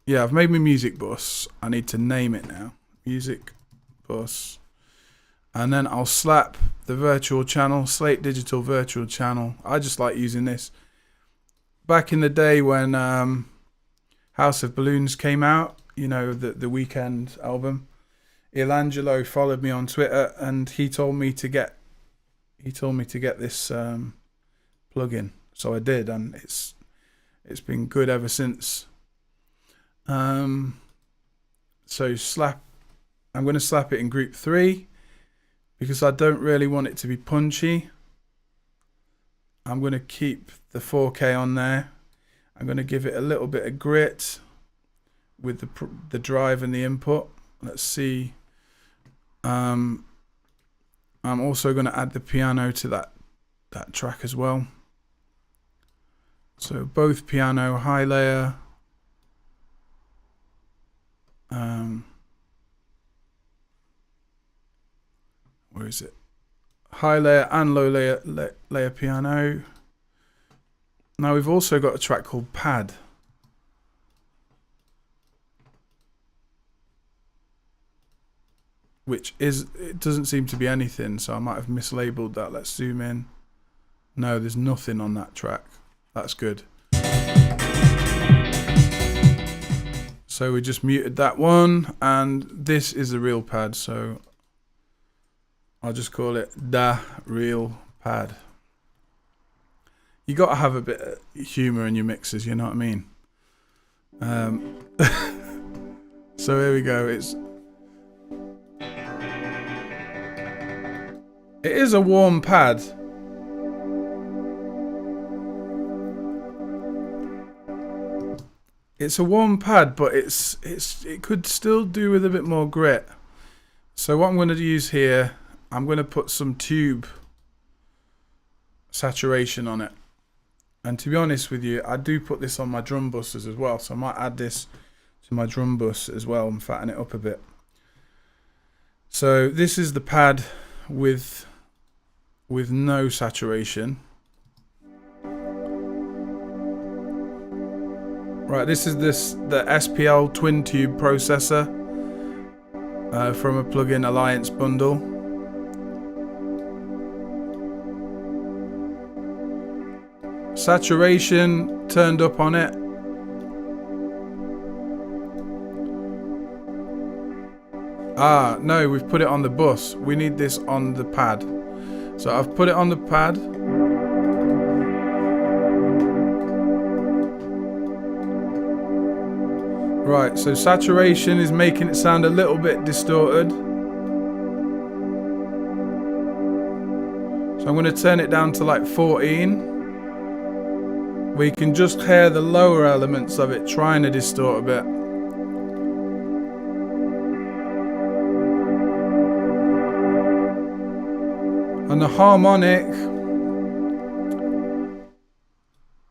Yeah, I've made my music bus. I need to name it now. Music bus. And then I'll slap the virtual channel, Slate Digital virtual channel. I just like using this. Back in the day when House of Balloons came out, you know, the Weekend album, Ilangelo followed me on Twitter and he told me to get this plugin. So I did, and it's been good ever since. So I'm going to slap it in group 3 because I don't really want it to be punchy. I'm going to keep the 4K on there. I'm going to give it a little bit of grit with the drive and the input. Let's see. I'm also going to add the piano to that track as well. So both piano, high layer. Where is it? High layer and low layer piano. Now we've also got a track called Pad. It doesn't seem to be anything, so I might have mislabeled that. Let's zoom in. No, there's nothing on that track. That's good. So we just muted that one, and this is a real pad, so I'll just call it Da Real Pad. You got to have a bit of humour in your mixes, you know what I mean? So here we go. It is a warm pad. It's a warm pad, but it could still do with a bit more grit. So what I'm going to use here, I'm going to put some tube saturation on it. And to be honest with you, I do put this on my drum buses as well. So I might add this to my drum bus as well and fatten it up a bit. So this is the pad with no saturation. Right, this is the SPL twin tube processor from a plugin Alliance bundle. Saturation turned up on it. Ah, no, we've put it on the bus. We need this on the pad. So I've put it on the pad. Right, so saturation is making it sound a little bit distorted. So I'm going to turn it down to like 14. We can just hear the lower elements of it trying to distort a bit. And the harmonic,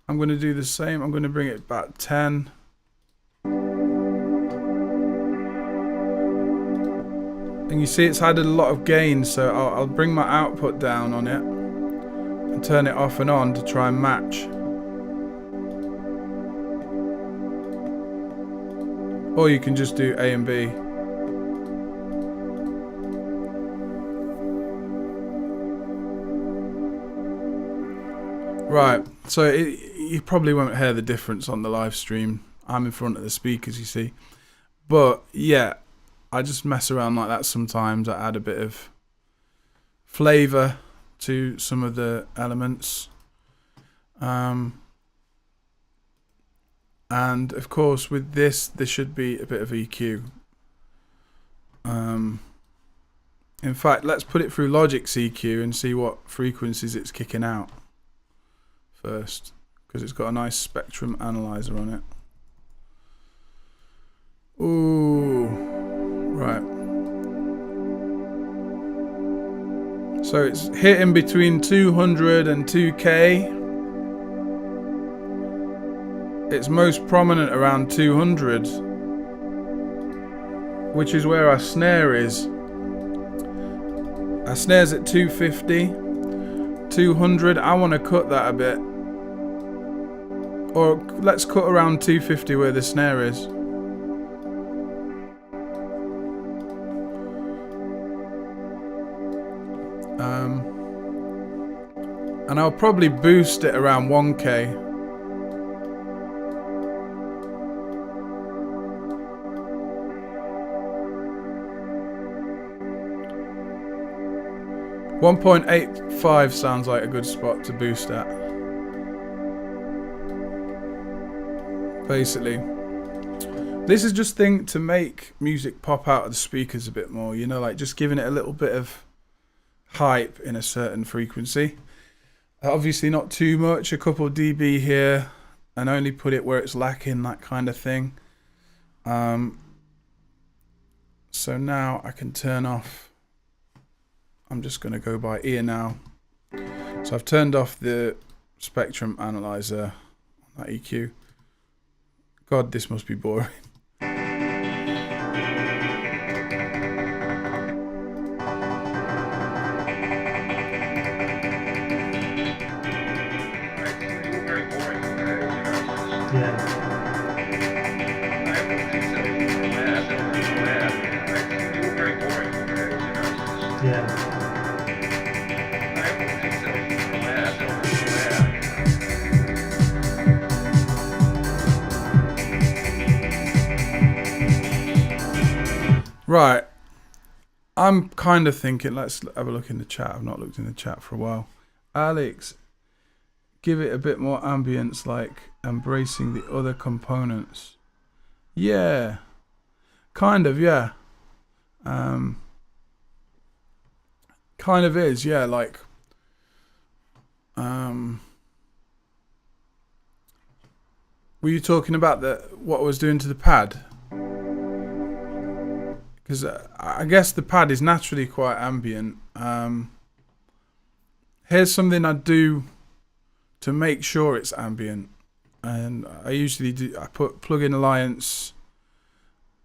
I'm going to do the same. I'm going to bring it back 10. And you see it's added a lot of gain, so I'll bring my output down on it and turn it off and on to try and match. Or you can just do A and B. Right, so you probably won't hear the difference on the live stream. I'm in front of the speakers, you see. But yeah, I just mess around like that sometimes. I add a bit of flavour to some of the elements. And of course with this, there should be a bit of EQ. In fact, let's put it through Logic's EQ and see what frequencies it's kicking out first, because it's got a nice spectrum analyzer on it. Ooh, right. So it's hitting between 200 and 2k. It's most prominent around 200, which is where our snare is. Our snare's at 250, 200. I want to cut that a bit. Or let's cut around 250 where the snare is. And I'll probably boost it around 1k. .85 sounds like a good spot to boost at. Basically, this is just thing to make music pop out of the speakers a bit more, you know, like just giving it a little bit of hype in a certain frequency. Obviously not too much, a couple dB here, and only put it where it's lacking, that kind of thing. So now I can turn off. I'm just going to go by ear now. So I've turned off the spectrum analyzer on that EQ. God, this must be boring. Very boring. Yeah. Very boring. Yeah. Right. I'm kind of thinking, let's have a look in the chat. I've not looked in the chat for a while. Alex, give it a bit more ambience, like embracing the other components. Yeah. Kind of, yeah. Kind of is, yeah, like were you talking about what I was doing to the pad? Because I guess the pad is naturally quite ambient. Here's something I do to make sure it's ambient, and I usually do. I put Plugin Alliance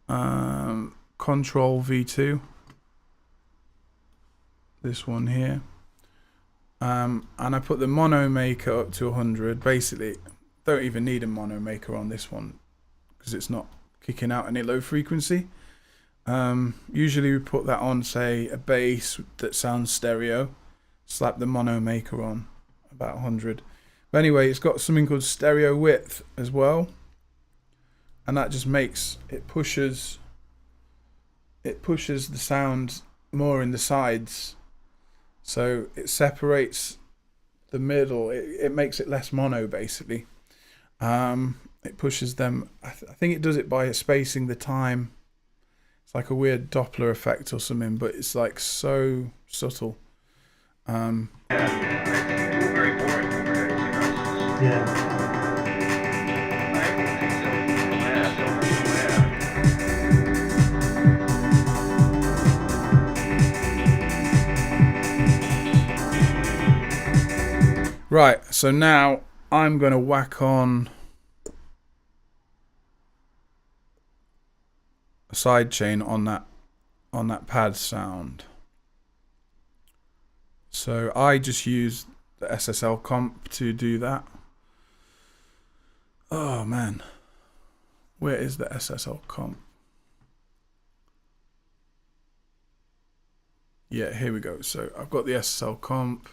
Control V2. This one here, and I put the mono maker up to 100. Basically, don't even need a mono maker on this one because it's not kicking out any low frequency. Usually we put that on, say, a bass that sounds stereo, slap the mono maker on about 100. But anyway, it's got something called stereo width as well, and that just makes it pushes the sound more in the sides, so it separates the middle. It makes it less mono, basically. It pushes them. I think it does it by spacing the time. It's like a weird Doppler effect or something, but it's like so subtle. Very boring. Yeah. Right, so now I'm going to whack on a sidechain on that pad sound. So I just use the SSL comp to do that. Oh man, where is the SSL comp? Yeah, here we go. So I've got the SSL comp.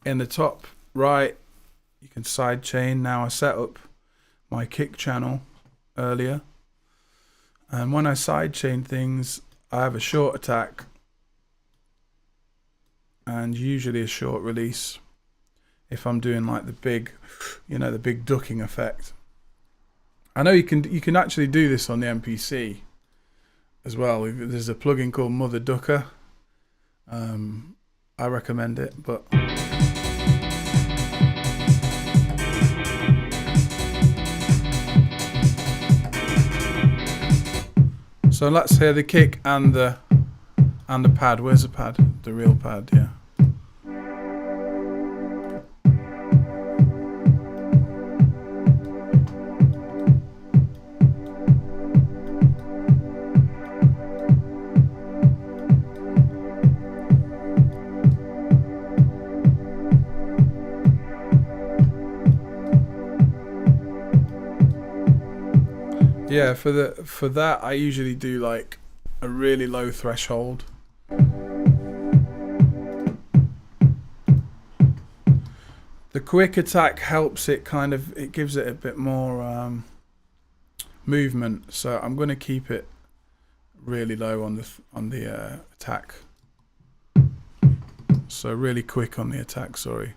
In the top right, you can sidechain. Now I set up my kick channel earlier. And when I sidechain things, I have a short attack and usually a short release if I'm doing like the big, the big ducking effect. I know you can actually do this on the MPC as well. There's a plugin called Mother Ducker. I recommend it, but so let's hear the kick and the pad. Where's the pad? The real pad, yeah. Yeah, for that I usually do like a really low threshold. The quick attack helps it it gives it a bit more movement, so I'm going to keep it really low on the attack. So really quick on the attack, sorry.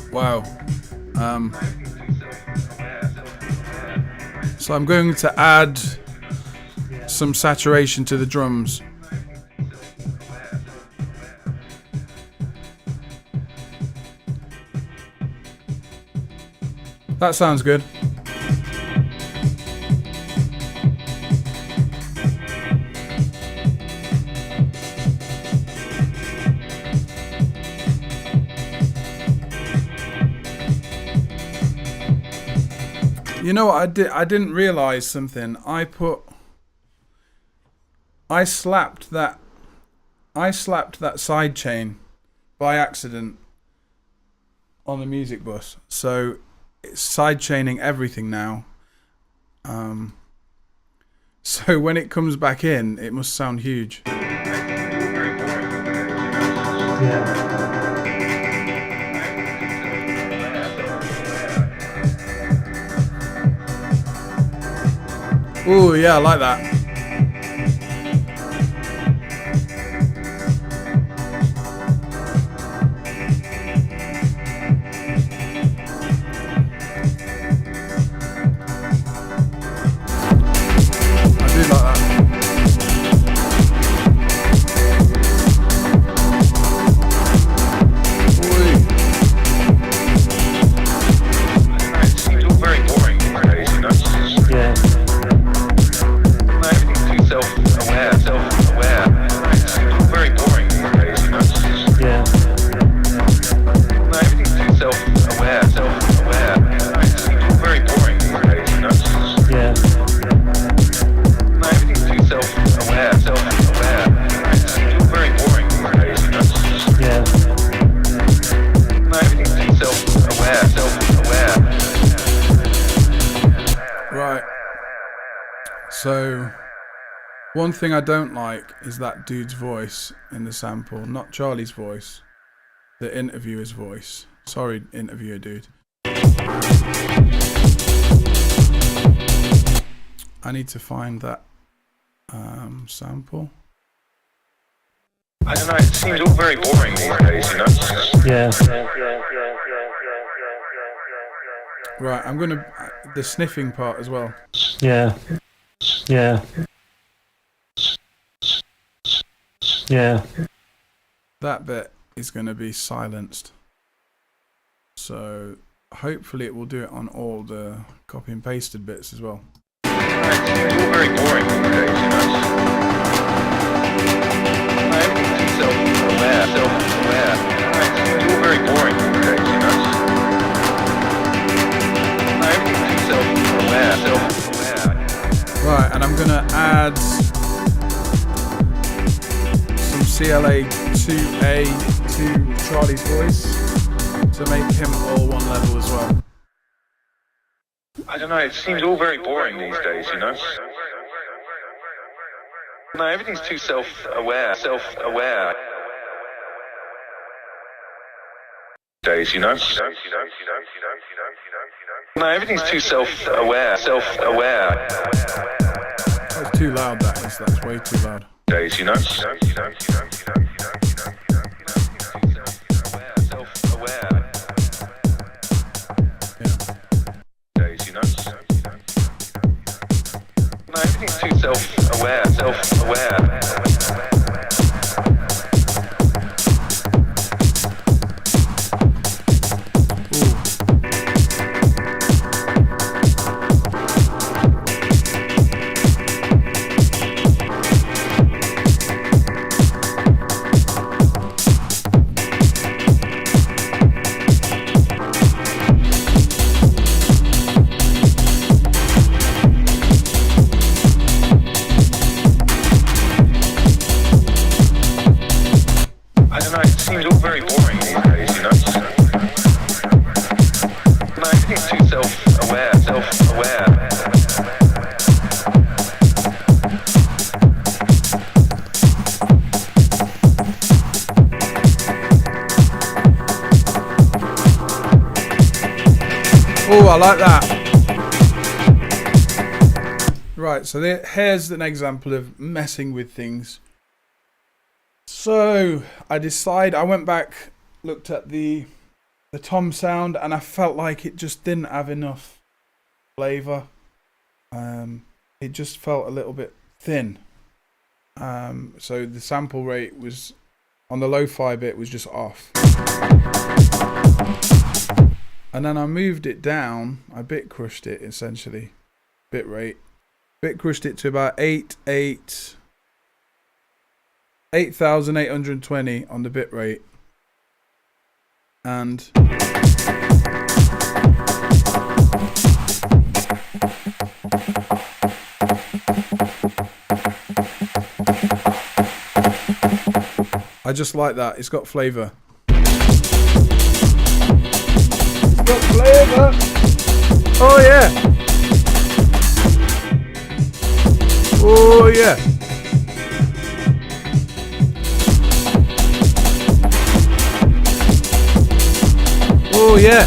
Wow. So I'm going to add some saturation to the drums. That sounds good. You know what I did? I didn't realize something. I slapped that side chain by accident on the music bus. So it's side chaining everything now. So when it comes back in, it must sound huge. Yeah. Ooh, yeah, I like that. I do like that. It's all very boring these days, you know. Yeah. Everything's too self-aware. It's all very boring these days, you know. Yeah. Everything's too self-aware. It's all very boring these days, you know. Yeah. Everything's too self-aware. It's all very boring these days, you know. Yeah. Everything's too self-aware. Right. So, one thing I don't like is that dude's voice in the sample. Not Charlie's voice. The interviewer's voice. Sorry, interviewer dude. I need to find that sample. I don't know, it seems all very boring these days, you know. Yeah. Right, I'm gonna... the sniffing part as well. Yeah. Yeah. Yeah. That bit is gonna be silenced. So, hopefully it will do it on all the copy and pasted bits as well. It's all very boring these days, you know. Everything's too self-aware. It's all very boring these days, you know. Everything's too self-aware. Right, and I'm gonna add some CLA 2A to Charlie's voice to make him all one level as well. I don't know, it seems all very boring these days, you know. No, everything's too self-aware. Days, you know. No, everything's too self-aware. That's too loud, that is. That's way too loud. Days, you know. No, everything's too self-aware, self-aware. I don't know, it seems all very boring these days, you know? No, everything's too self-aware, self-aware. Oh, I like that. Right, so here's an example of messing with things. So I went back, looked at the tom sound, and I felt like it just didn't have enough flavour. It just felt a little bit thin. So the sample rate was, on the lo-fi bit, was just off. And then I moved it down, I bit crushed it essentially, bit rate. Bit crushed it to about 8,820 on the bit rate. And I just like that. It's got flavour. It's got flavour. Oh yeah. Oh yeah. Oh yeah.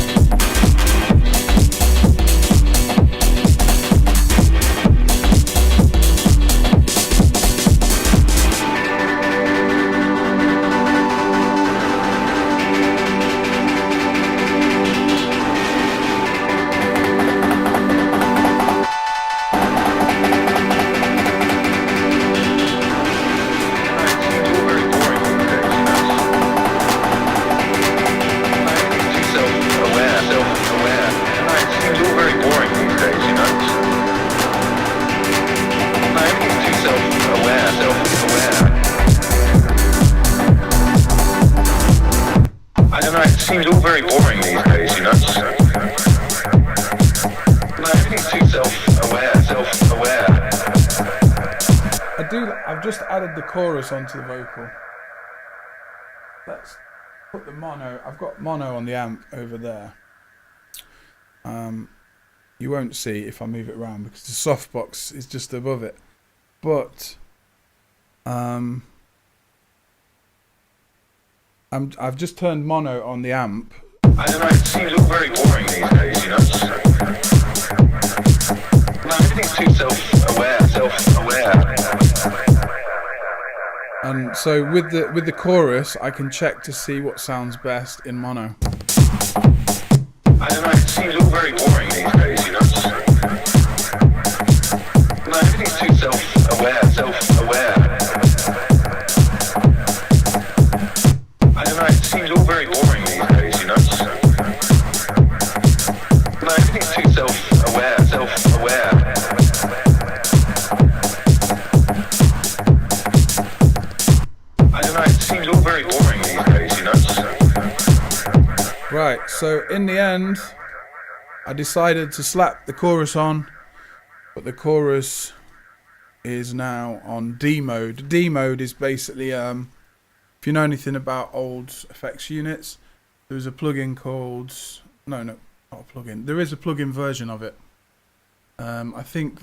Seems all very boring these days, you know? No, everything's too self-aware, self-aware. I've just added the chorus onto the vocal. Let's put the mono. I've got mono on the amp over there. You won't see if I move it around because the softbox is just above it. But I've just turned mono on the amp. I don't know, it seems all very boring these days, you know? No, everything's too self-aware, self-aware. And so with the chorus, I can check to see what sounds best in mono. I don't know, it seems all very boring these days, you know? No, everything's too self-aware, self-aware. I don't know, it seems all very boring these days, you know? No, everything's too self-aware, self-aware. I don't know, it seems all very boring these days, you know? Right, so in the end, I decided to slap the chorus on, but the chorus is now on D mode. D mode is basically, if you know anything about old effects units, there was a plugin called, no, not a plugin. There is a plugin version of it. I think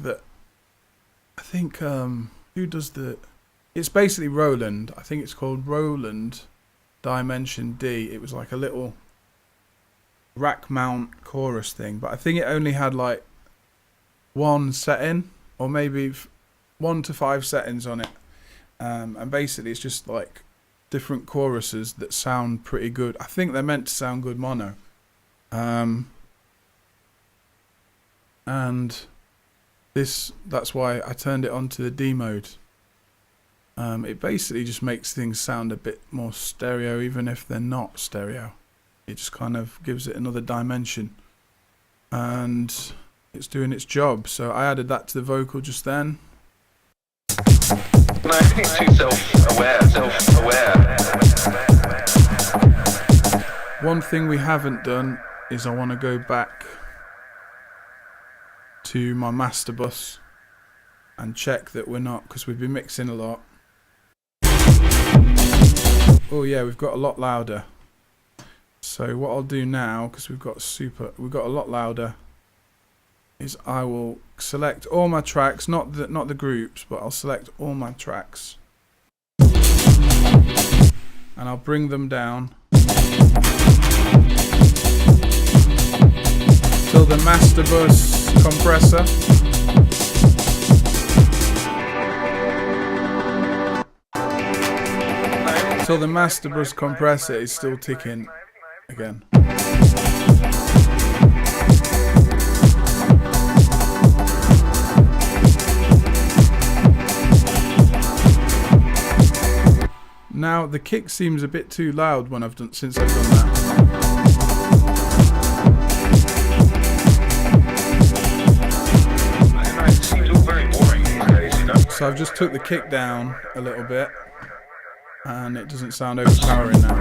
who does the? It's basically Roland. I think it's called Roland Dimension D. It was like a little rack mount chorus thing, but I think it only had like one setting or maybe 1 to 5 settings on it, and basically it's just like different choruses that sound pretty good. I think they're meant to sound good mono, and That's why I turned it on to the D mode. It basically just makes things sound a bit more stereo, even if they're not stereo. It just kind of gives it another dimension, and it's doing its job. So I added that to the vocal just then. No, everything's too self-aware. One thing we haven't done is I want to go back to my master bus and check that we're not, because we've been mixing a lot. Oh yeah, we've got a lot louder. So what I'll do now, because we've got a lot louder, is I will select all my tracks, not the groups, but I'll select all my tracks, and I'll bring them down till the master bus compressor is still ticking again. Now the kick seems a bit too loud since I've done that. It seems all very boring these days, you know. So I've just took the kick down a little bit, and it doesn't sound overpowering now.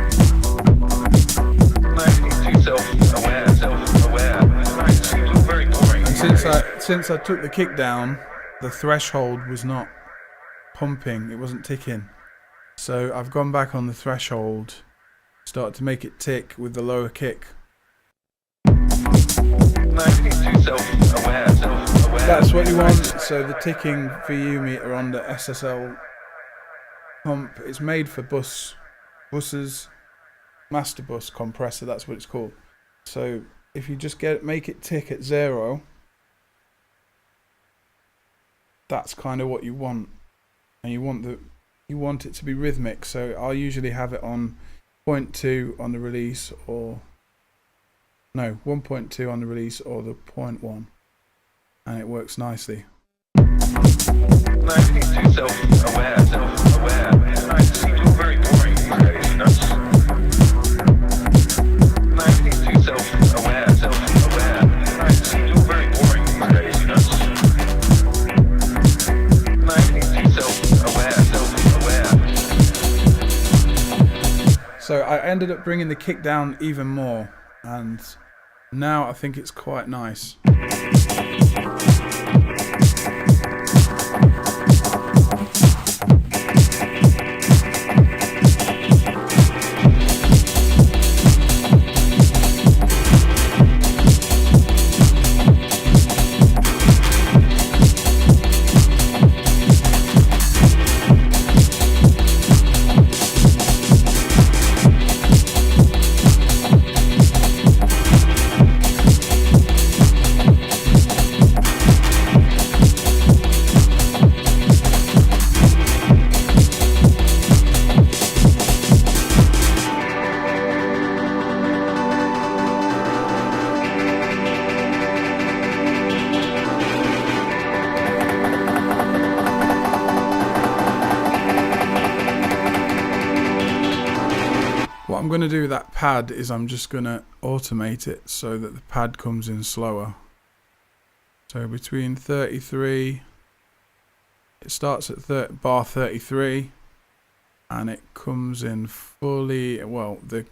No, everything's too self-aware. It seems all very boring. And since I took the kick down, the threshold was not pumping, it wasn't ticking. So I've gone back on the threshold, started to make it tick with the lower kick. No, everything's too self-aware. That's what you want. So the ticking VU meter on the SSL pump is made for buses, master bus compressor, that's what it's called. So if you just make it tick at 0, that's kind of what you want. And you want it to be rhythmic, so I'll usually have it on 0.2 on the release, or no, 1.2 on the release, or the 0.1, and it works nicely. No, everything's too self-aware. It seems all very boring these days, you know. No, everything's too self-aware. It seems all very boring these days, you know. No, everything's too self-aware. So I ended up bringing the kick down even more, and now I think it's quite nice. What I'm going to do with that pad is I'm just going to automate it so that the pad comes in slower. So between 33, it starts at bar 33, and it comes in fully, well, the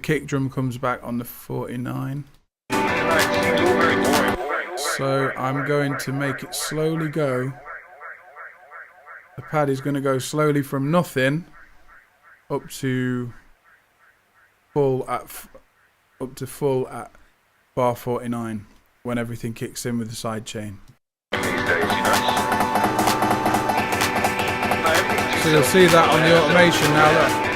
kick drum comes back on the 49. So I'm going to make it slowly go. The pad is going to go slowly from nothing up to full at bar 49 when everything kicks in with the side chain. So you'll see that on the automation now. Look.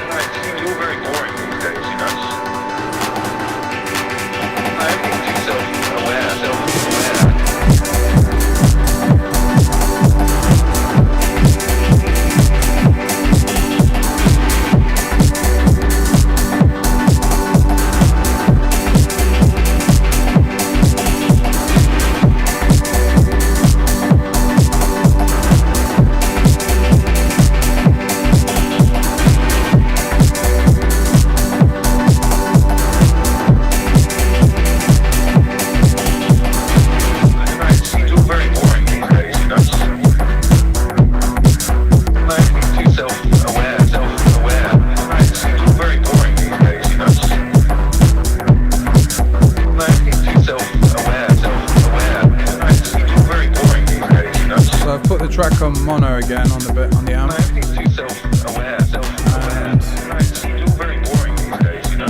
track on mono again on the bit on the amp. Everything's too self-aware, self-aware. It seems all very boring these days, you know.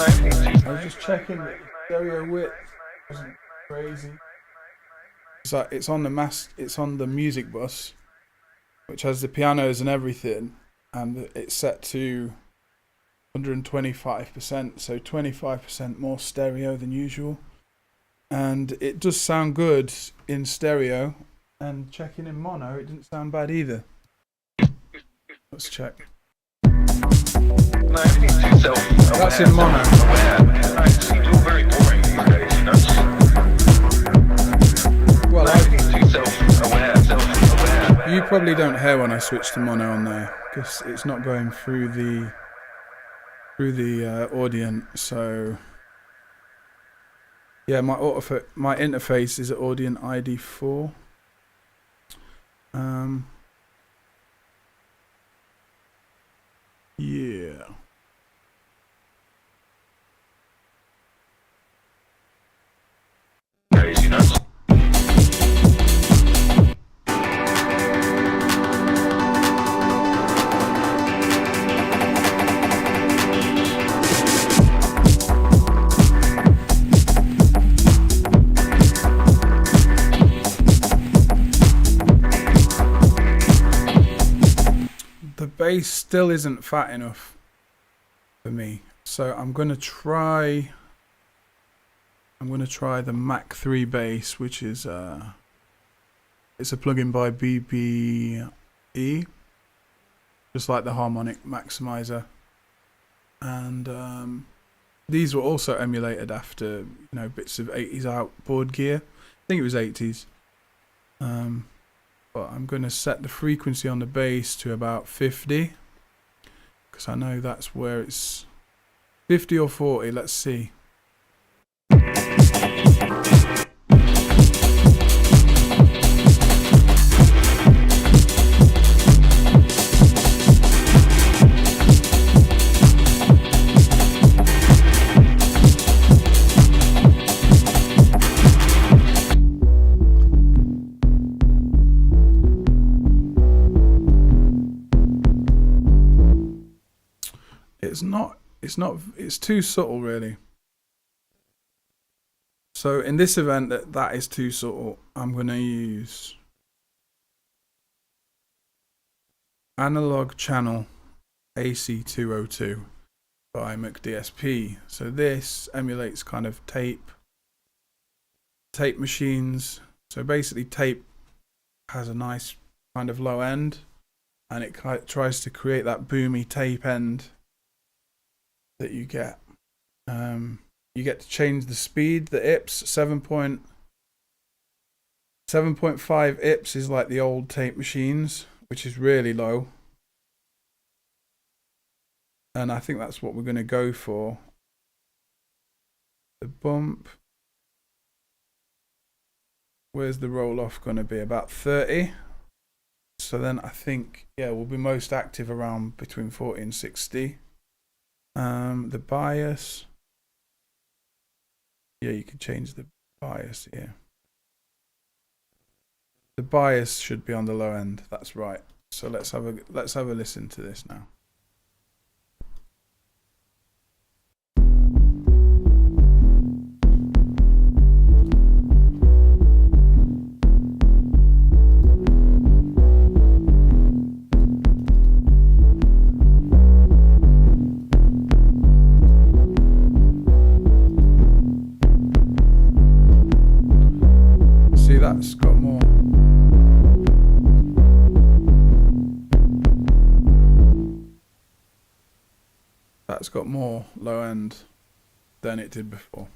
Everything's too... I was just checking that stereo width wasn't crazy. So it's on the music bus, which has the pianos and everything, and it's set to 125%, so 25% more stereo than usual. And it does sound good in stereo, and checking in mono, it didn't sound bad either. Let's check. Everything's too self-aware. That's in mono. It seems all very boring these days, you know. Well, Everything's too self-aware, self-aware. you probably don't hear when I switch to mono on there, because it's not going through the Audient. So yeah, my interface is at Audient ID4. Yeah. Days, you know. The bass still isn't fat enough for me, so I'm gonna try the Mac 3 bass, which is it's a plugin by BBE, just like the harmonic maximizer, and these were also emulated after bits of 80s outboard gear. I think it was 80s. But I'm going to set the frequency on the bass to about 50, because I know that's where it's 50 or 40. Let's see. It's too subtle, really. So in this event that is too subtle, I'm going to use analog channel AC202 by McDSP. So this emulates kind of tape machines. So basically tape has a nice kind of low end, and it tries to create that boomy tape end that you get. You get to change the speed, the IPS, 7.5 IPS is like the old tape machines, which is really low. And I think that's what we're going to go for. The bump. Where's the roll off going to be? About 30. So then I think, yeah, we'll be most active around between 40 and 60. The bias. Yeah, you can change the bias here. The bias should be on the low end. That's right. So let's have a listen to this now. That's got more. That's got more low end than it did before.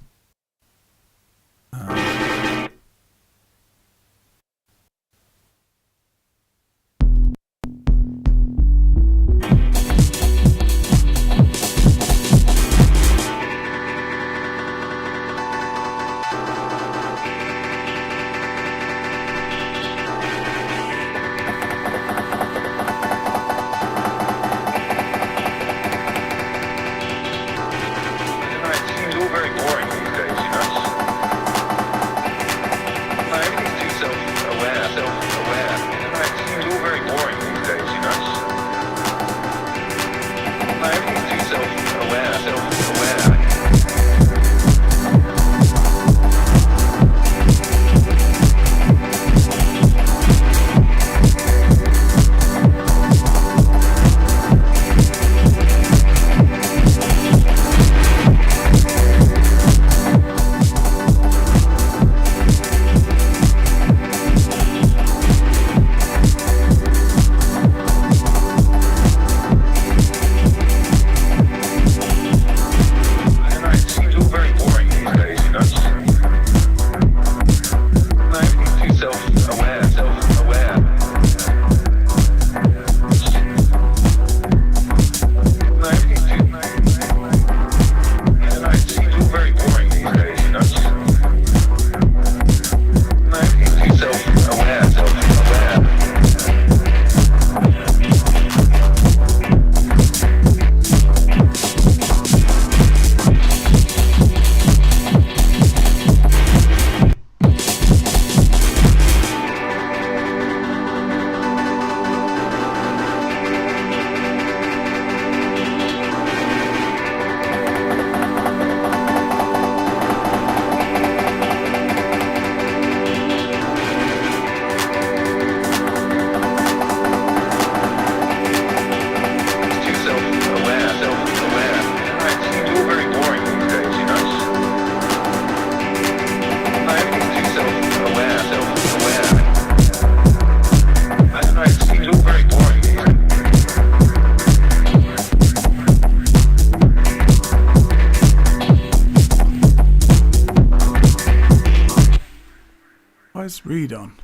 Why is read on?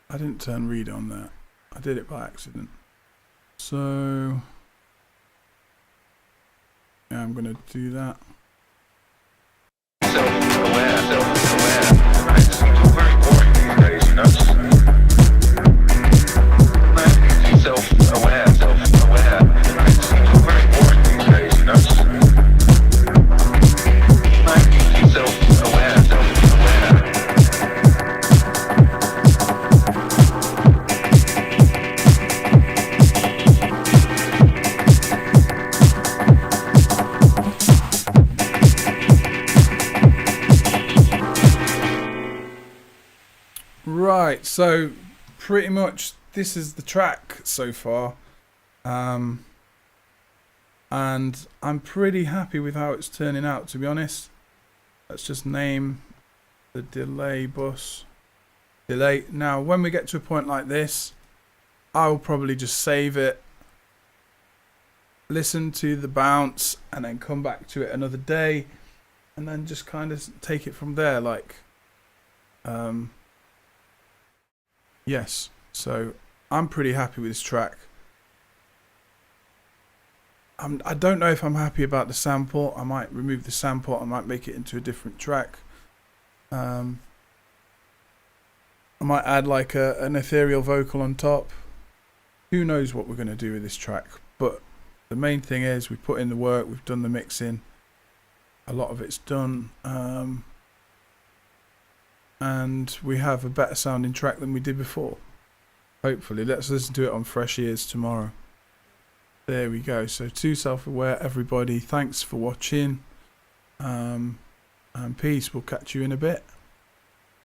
I didn't turn read on there. I did it by accident. So yeah, I'm gonna do that. Self-aware, self-aware. Right, seems very boring these days, you know. Self-aware, self-aware. Right, seems very boring these days, you know. Self-aware, self-aware. Right, so pretty much this is the track so far, and I'm pretty happy with how it's turning out, to be honest. Let's just name the delay bus delay. Now when we get to a point like this, I will probably just save it, listen to the bounce, and then come back to it another day, and then just kind of take it from there. Like yes, so I'm pretty happy with this track. I don't know if I'm happy about the sample. I might remove the sample. I might make it into a different track. I might add like an ethereal vocal on top. Who knows what we're going to do with this track. But the main thing is we put in the work. We've done the mixing. A lot of it's done. And we have a better sounding track than we did before. Hopefully. Let's listen to it on fresh ears tomorrow. There we go. So to self-aware, everybody, thanks for watching. And peace. We'll catch you in a bit.